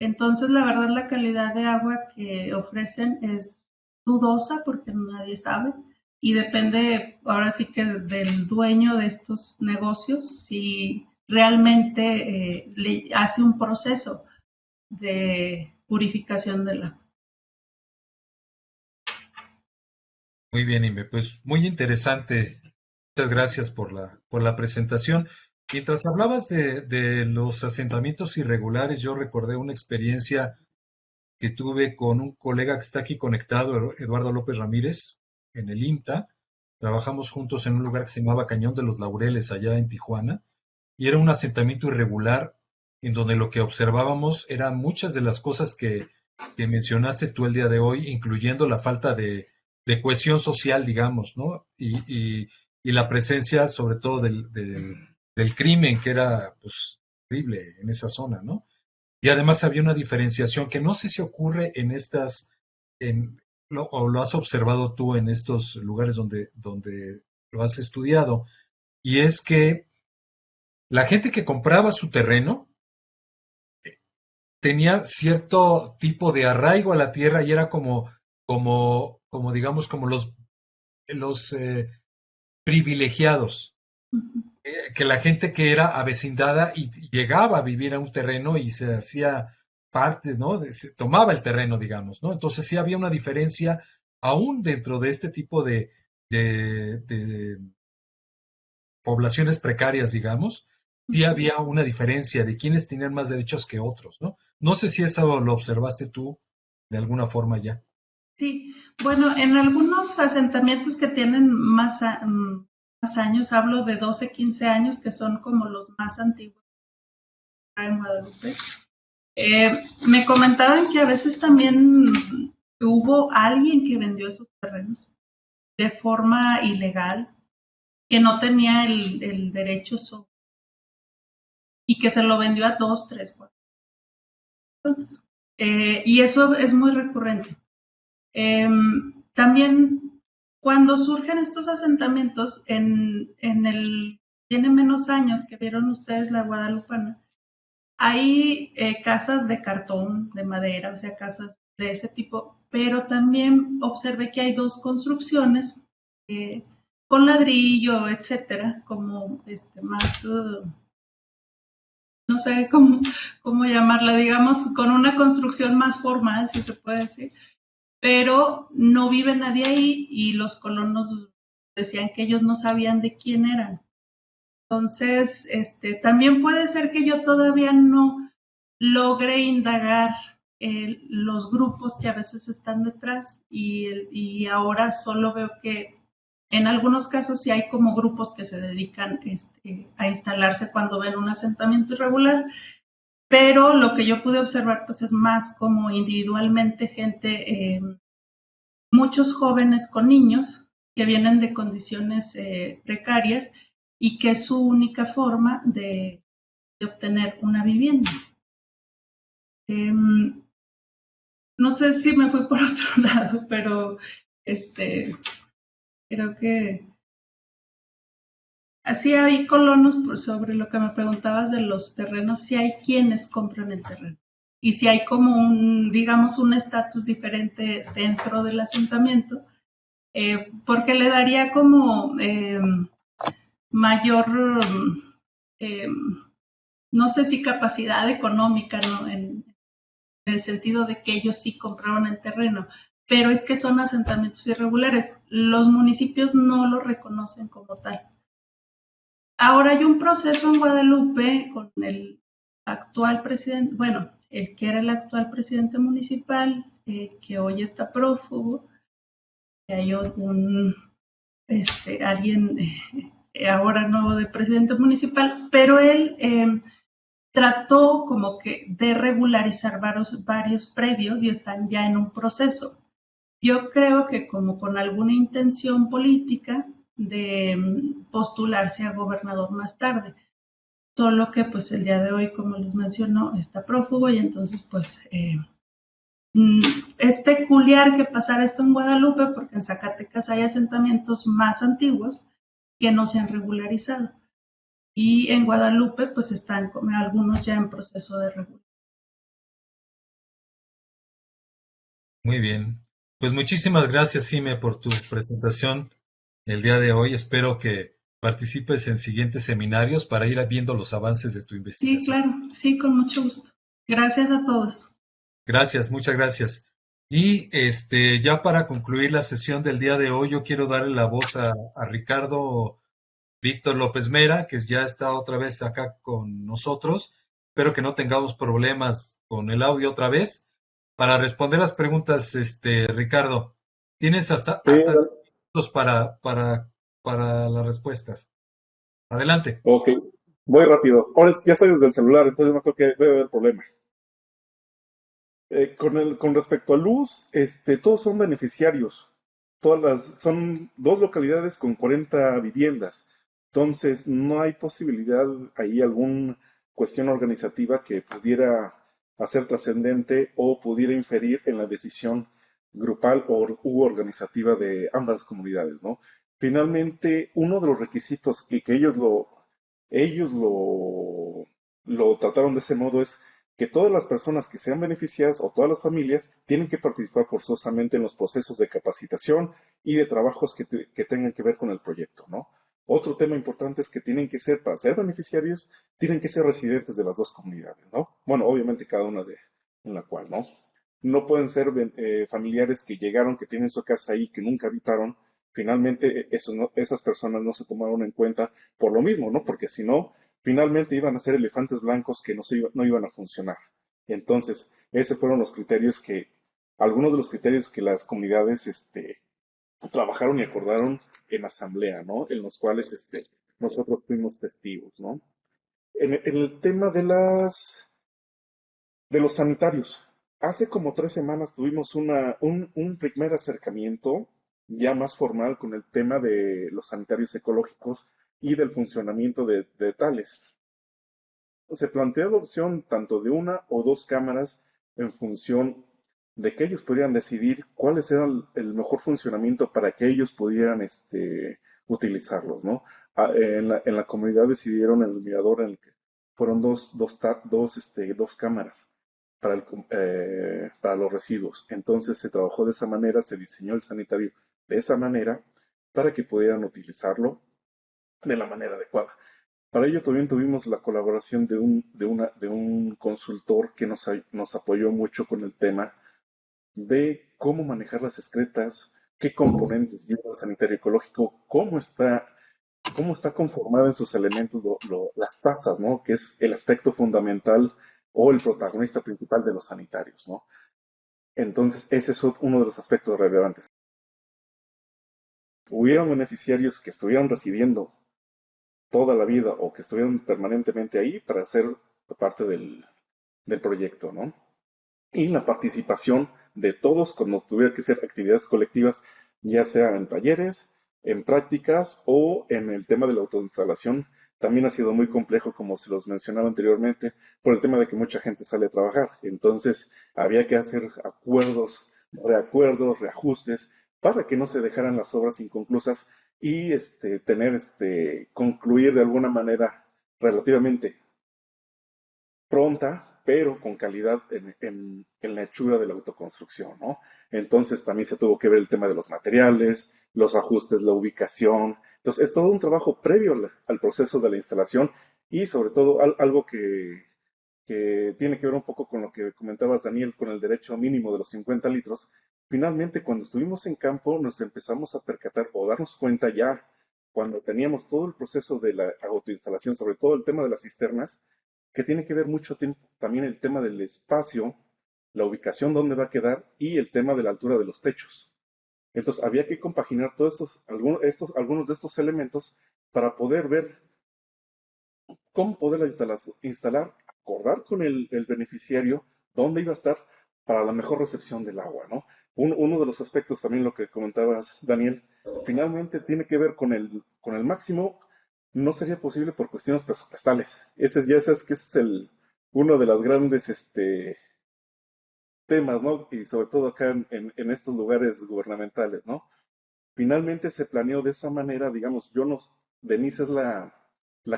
Entonces, la verdad, la calidad de agua que ofrecen es dudosa porque nadie sabe y depende ahora sí que del dueño de estos negocios si realmente le hace un proceso de purificación del agua. Muy bien, Inve. Pues muy interesante. Muchas gracias por la presentación. Mientras hablabas de los asentamientos irregulares, yo recordé una experiencia que tuve con un colega que está aquí conectado, Eduardo López Ramírez, en el IMTA. Trabajamos juntos en un lugar que se llamaba Cañón de los Laureles, allá en Tijuana, y era un asentamiento irregular en donde lo que observábamos eran muchas de las cosas que mencionaste tú el día de hoy, incluyendo la falta de cohesión social, digamos, ¿no? Y la presencia, sobre todo, del crimen, que era, pues, terrible en esa zona, ¿no? Y además había una diferenciación que no sé si ocurre en estas, o lo has observado tú en estos lugares donde lo has estudiado, y es que la gente que compraba su terreno tenía cierto tipo de arraigo a la tierra y era como digamos, como los privilegiados. Que la gente que era avecindada y llegaba a vivir a un terreno y se hacía parte, ¿no? Se tomaba el terreno, digamos, ¿no? Entonces sí había una diferencia aún dentro de este tipo de poblaciones precarias, digamos, sí había una diferencia de quienes tenían más derechos que otros, ¿no? No sé si eso lo observaste tú de alguna forma ya. Sí, bueno, en algunos asentamientos que tienen más años, hablo de 12, 15 años, que son como los más antiguos en Guadalupe, me comentaban que a veces también hubo alguien que vendió esos terrenos de forma ilegal, que no tenía el derecho sobre, y que se lo vendió a 2, 3, 4 personas. Y eso es muy recurrente. También cuando surgen estos asentamientos, tiene menos años que vieron ustedes la Guadalupana, hay casas de cartón, de madera, o sea, casas de ese tipo, pero también observé que hay dos construcciones eh, con ladrillo, etcétera, como más, no sé cómo llamarla, digamos, con una construcción más formal, si se puede decir, pero no vive nadie ahí y los colonos decían que ellos no sabían de quién eran. Entonces, también puede ser que yo todavía no logre indagar los grupos que a veces están detrás y ahora solo veo que en algunos casos sí hay como grupos que se dedican a instalarse cuando ven un asentamiento irregular, pero lo que yo pude observar pues es más como individualmente gente, muchos jóvenes con niños que vienen de condiciones precarias y que es su única forma de obtener una vivienda. No sé si me fui por otro lado, pero creo que así hay colonos, sobre lo que me preguntabas de los terrenos, sí hay quienes compran el terreno. Y si hay como digamos, un estatus diferente dentro del asentamiento, porque le daría como mayor, eh, no sé si capacidad económica, ¿no? En el sentido de que ellos sí compraron el terreno, pero es que son asentamientos irregulares. Los municipios no lo reconocen como tal. Ahora hay un proceso en Guadalupe con el actual presidente, bueno, el que era el actual presidente municipal, que hoy está prófugo, que hay alguien ahora nuevo de presidente municipal, pero él trató como que de regularizar varios predios y están ya en un proceso. Yo creo que como con alguna intención política de postularse a gobernador más tarde, solo que pues el día de hoy, como les mencionó, está prófugo y entonces pues es peculiar que pasara esto en Guadalupe porque en Zacatecas hay asentamientos más antiguos que no se han regularizado. Y en Guadalupe pues están como algunos ya en proceso de regulación. Muy bien. Pues muchísimas gracias, Sime, por tu presentación el día de hoy. Espero que participes en siguientes seminarios para ir viendo los avances de tu Sí, investigación. claro, sí, con mucho gusto. Gracias a todos. Gracias, muchas gracias. Y ya para concluir la sesión del día de hoy, yo quiero darle la voz a Ricardo Víctor López Mera, que ya está otra vez acá con nosotros. Espero que no tengamos problemas con el audio otra vez. Para responder las preguntas, Ricardo, tienes Sí, hasta minutos para las respuestas. Adelante. ok, voy rápido. Ahora ya estoy desde el celular, entonces no creo que debe haber problema. Con respecto a luz, todos son beneficiarios. Son dos localidades con 40 viviendas. Entonces, no hay posibilidad ahí alguna cuestión organizativa que pudiera hacer trascendente o pudiera inferir en la decisión grupal u organizativa de ambas comunidades, ¿no? Finalmente, uno de los requisitos y que ellos lo trataron de ese modo es que todas las personas que sean beneficiadas o todas las familias tienen que participar forzosamente en los procesos de capacitación y de trabajos que tengan que ver con el proyecto, ¿no? Otro tema importante es que tienen que ser, para ser beneficiarios, tienen que ser residentes de las dos comunidades, ¿no? Bueno, obviamente cada una en la cual, ¿no? No pueden ser familiares que llegaron, que tienen su casa ahí, que nunca habitaron. Finalmente, esas personas no se tomaron en cuenta por lo mismo, ¿no? Porque si no, finalmente iban a ser elefantes blancos que no iban a funcionar. Entonces, esos fueron algunos de los criterios que las comunidades trabajaron y acordaron en asamblea, ¿no? En los cuales nosotros fuimos testigos, ¿no? En el tema de los sanitarios, hace como 3 semanas tuvimos un primer acercamiento ya más formal con el tema de los sanitarios ecológicos y del funcionamiento de tales. Se plantea la opción tanto de una o dos cámaras en función de que ellos pudieran decidir cuáles eran el mejor funcionamiento para que ellos pudieran utilizarlos, ¿no? En la comunidad decidieron el mirador en el que fueron dos cámaras para los residuos. Entonces se trabajó de esa manera, se diseñó el sanitario de esa manera para que pudieran utilizarlo de la manera adecuada. Para ello también tuvimos la colaboración de un consultor que nos apoyó mucho con el tema de cómo manejar las excretas, qué componentes lleva el sanitario ecológico, cómo está conformado en sus elementos las tazas, ¿no? Que es el aspecto fundamental o el protagonista principal de los sanitarios, ¿no? Entonces, ese es uno de los aspectos relevantes. Hubieron beneficiarios que estuvieron recibiendo toda la vida o que estuvieron permanentemente ahí para ser parte del proyecto, ¿no? Y la participación de todos cuando tuviera que ser actividades colectivas, ya sea en talleres, en prácticas o en el tema de la autoinstalación, también ha sido muy complejo, como se los mencionaba anteriormente, por el tema de que mucha gente sale a trabajar. Entonces, había que hacer acuerdos, reacuerdos, reajustes, para que no se dejaran las obras inconclusas y concluir de alguna manera relativamente pronta, pero con calidad en la hechura de la autoconstrucción, ¿no? Entonces también se tuvo que ver el tema de los materiales, los ajustes, la ubicación. Entonces es todo un trabajo previo al proceso de la instalación y sobre todo algo que tiene que ver un poco con lo que comentabas, Daniel, con el derecho mínimo de los 50 litros. Finalmente, cuando estuvimos en campo, nos empezamos a percatar o darnos cuenta ya, cuando teníamos todo el proceso de la autoinstalación, sobre todo el tema de las cisternas, que tiene que ver mucho también el tema del espacio, la ubicación donde va a quedar y el tema de la altura de los techos. Entonces, había que compaginar todos algunos de estos elementos para poder ver cómo poderla instalar, acordar con el beneficiario dónde iba a estar para la mejor recepción del agua, ¿no? Uno de los aspectos también, lo que comentabas, Daniel, finalmente tiene que ver con el máximo, no sería posible por cuestiones presupuestales. Ese es uno de los grandes temas, ¿no? Y sobre todo acá en estos lugares gubernamentales, ¿no? Finalmente se planeó de esa manera, digamos, Denise es la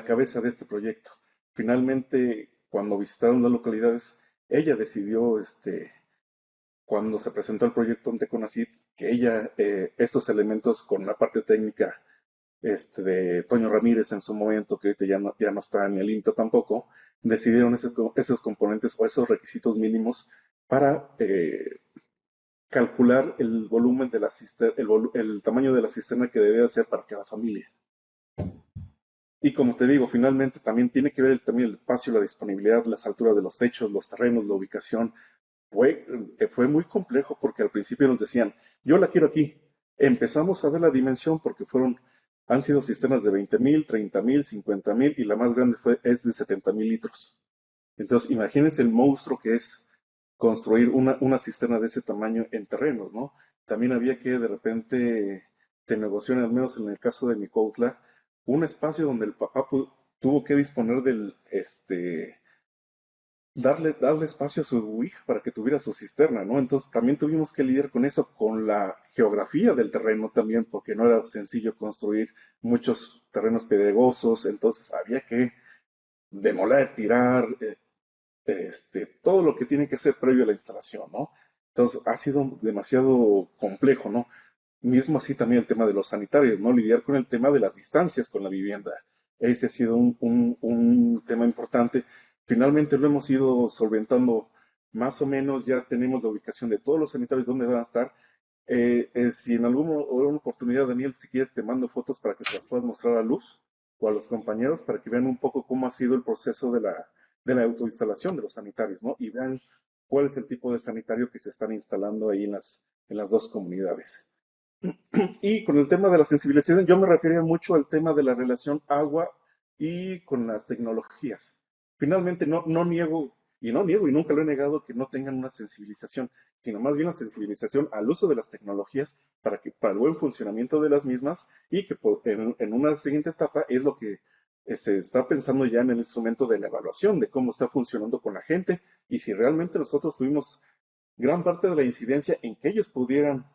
cabeza de este proyecto. Finalmente, cuando visitaron las localidades, ella decidió cuando se presentó el proyecto ante CONACYT, que ella, estos elementos con la parte técnica de Toño Ramírez en su momento, que ahorita ya no está en el INTA tampoco, decidieron esos componentes o esos requisitos mínimos para calcular el volumen de la cisterna, el tamaño de la cisterna que debe ser para cada familia. Y como te digo, finalmente también tiene que ver también el espacio, la disponibilidad, las alturas de los techos, los terrenos, la ubicación. Fue muy complejo porque al principio nos decían, yo la quiero aquí. Empezamos a ver la dimensión porque han sido cisternas de 20,000, 30,000, 50,000 y la más grande es de 70,000 litros. Entonces, imagínense el monstruo que es construir una cisterna de ese tamaño en terrenos, ¿no? También había que de repente te negociar, al menos en el caso de Micoutla, un espacio donde el papá tuvo que disponer darle espacio a su hija para que tuviera su cisterna, ¿no? Entonces también tuvimos que lidiar con eso, con la geografía del terreno también, porque no era sencillo construir muchos terrenos pedregosos, entonces había que demoler, tirar, todo lo que tiene que ser previo a la instalación, ¿no? Entonces ha sido demasiado complejo, ¿no? Mismo así también el tema de los sanitarios, ¿no? Lidiar con el tema de las distancias con la vivienda. Ese ha sido un tema importante. Finalmente lo hemos ido solventando más o menos, ya tenemos la ubicación de todos los sanitarios, dónde van a estar. Si en alguna oportunidad, Daniel, si quieres, te mando fotos para que se las puedas mostrar a Luz o a los compañeros para que vean un poco cómo ha sido el proceso de la autoinstalación de los sanitarios, ¿no? Y vean cuál es el tipo de sanitario que se están instalando ahí en las dos comunidades. Y con el tema de la sensibilización, yo me refería mucho al tema de la relación agua y con las tecnologías. Finalmente, no niego y nunca lo he negado que no tengan una sensibilización, sino más bien una sensibilización al uso de las tecnologías para el buen funcionamiento de las mismas y que en una siguiente etapa es lo que se está pensando ya en el instrumento de la evaluación, de cómo está funcionando con la gente y si realmente nosotros tuvimos gran parte de la incidencia en que ellos pudieran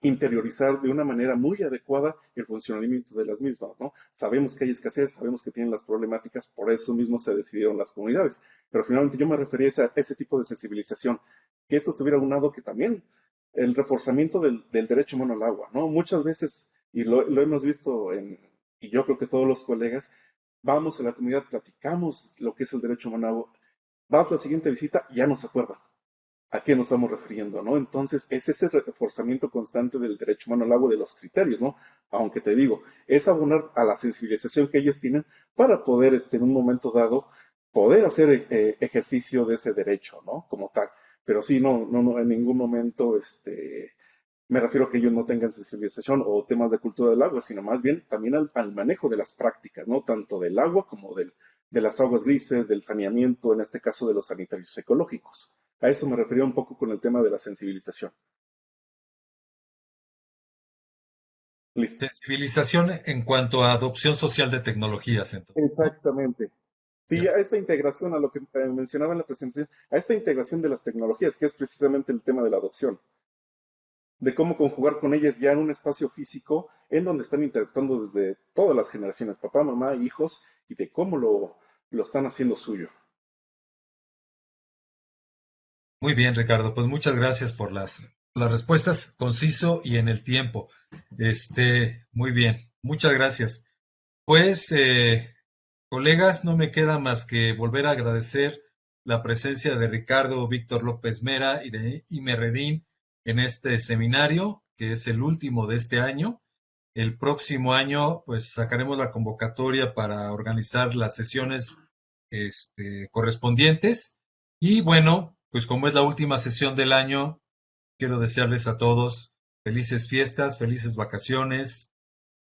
interiorizar de una manera muy adecuada el funcionamiento de las mismas, ¿no? Sabemos que hay escasez, sabemos que tienen las problemáticas, por eso mismo se decidieron las comunidades, pero finalmente yo me refería a ese tipo de sensibilización, que eso estuviera aunado que también el reforzamiento del derecho humano al agua, ¿no? Muchas veces, y lo hemos visto y yo creo que todos los colegas, vamos a la comunidad, platicamos lo que es el derecho humano al agua, vas a la siguiente visita y ya no se acuerdan a qué nos estamos refiriendo, ¿no? Entonces, es ese reforzamiento constante del derecho humano al agua, de los criterios, ¿no? Aunque te digo, es abonar a la sensibilización que ellos tienen para poder, en un momento dado, poder hacer ejercicio de ese derecho, ¿no? Como tal. Pero sí, no, en ningún momento, me refiero a que ellos no tengan sensibilización o temas de cultura del agua, sino más bien también al manejo de las prácticas, ¿no? Tanto del agua como de las aguas grises, del saneamiento, en este caso de los sanitarios ecológicos. A eso me refería un poco con el tema de la sensibilización. Listo. Sensibilización en cuanto a adopción social de tecnologías, entonces, ¿no? Exactamente. Sí, a esta integración, a lo que mencionaba en la presentación, a esta integración de las tecnologías, que es precisamente el tema de la adopción, de cómo conjugar con ellas ya en un espacio físico en donde están interactuando desde todas las generaciones, papá, mamá, hijos, y de cómo lo están haciendo suyo. Muy bien, Ricardo, pues muchas gracias por las respuestas, conciso y en el tiempo. Muy bien, muchas gracias. Pues, colegas, no me queda más que volver a agradecer la presencia de Ricardo Víctor López Mera y de Ime Redín en este seminario, que es el último de este año. El próximo año, pues, sacaremos la convocatoria para organizar las sesiones, correspondientes. Y bueno, pues como es la última sesión del año, quiero desearles a todos felices fiestas, felices vacaciones,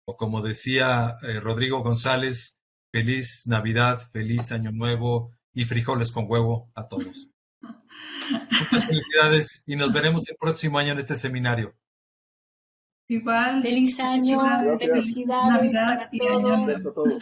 o como decía Rodrigo González, feliz Navidad, feliz Año Nuevo y frijoles con huevo a todos. Muchas felicidades y nos veremos el próximo año en este seminario. Igual. Feliz año, Gracias. felicidades Navidad para y Año todos. Gracias a todos.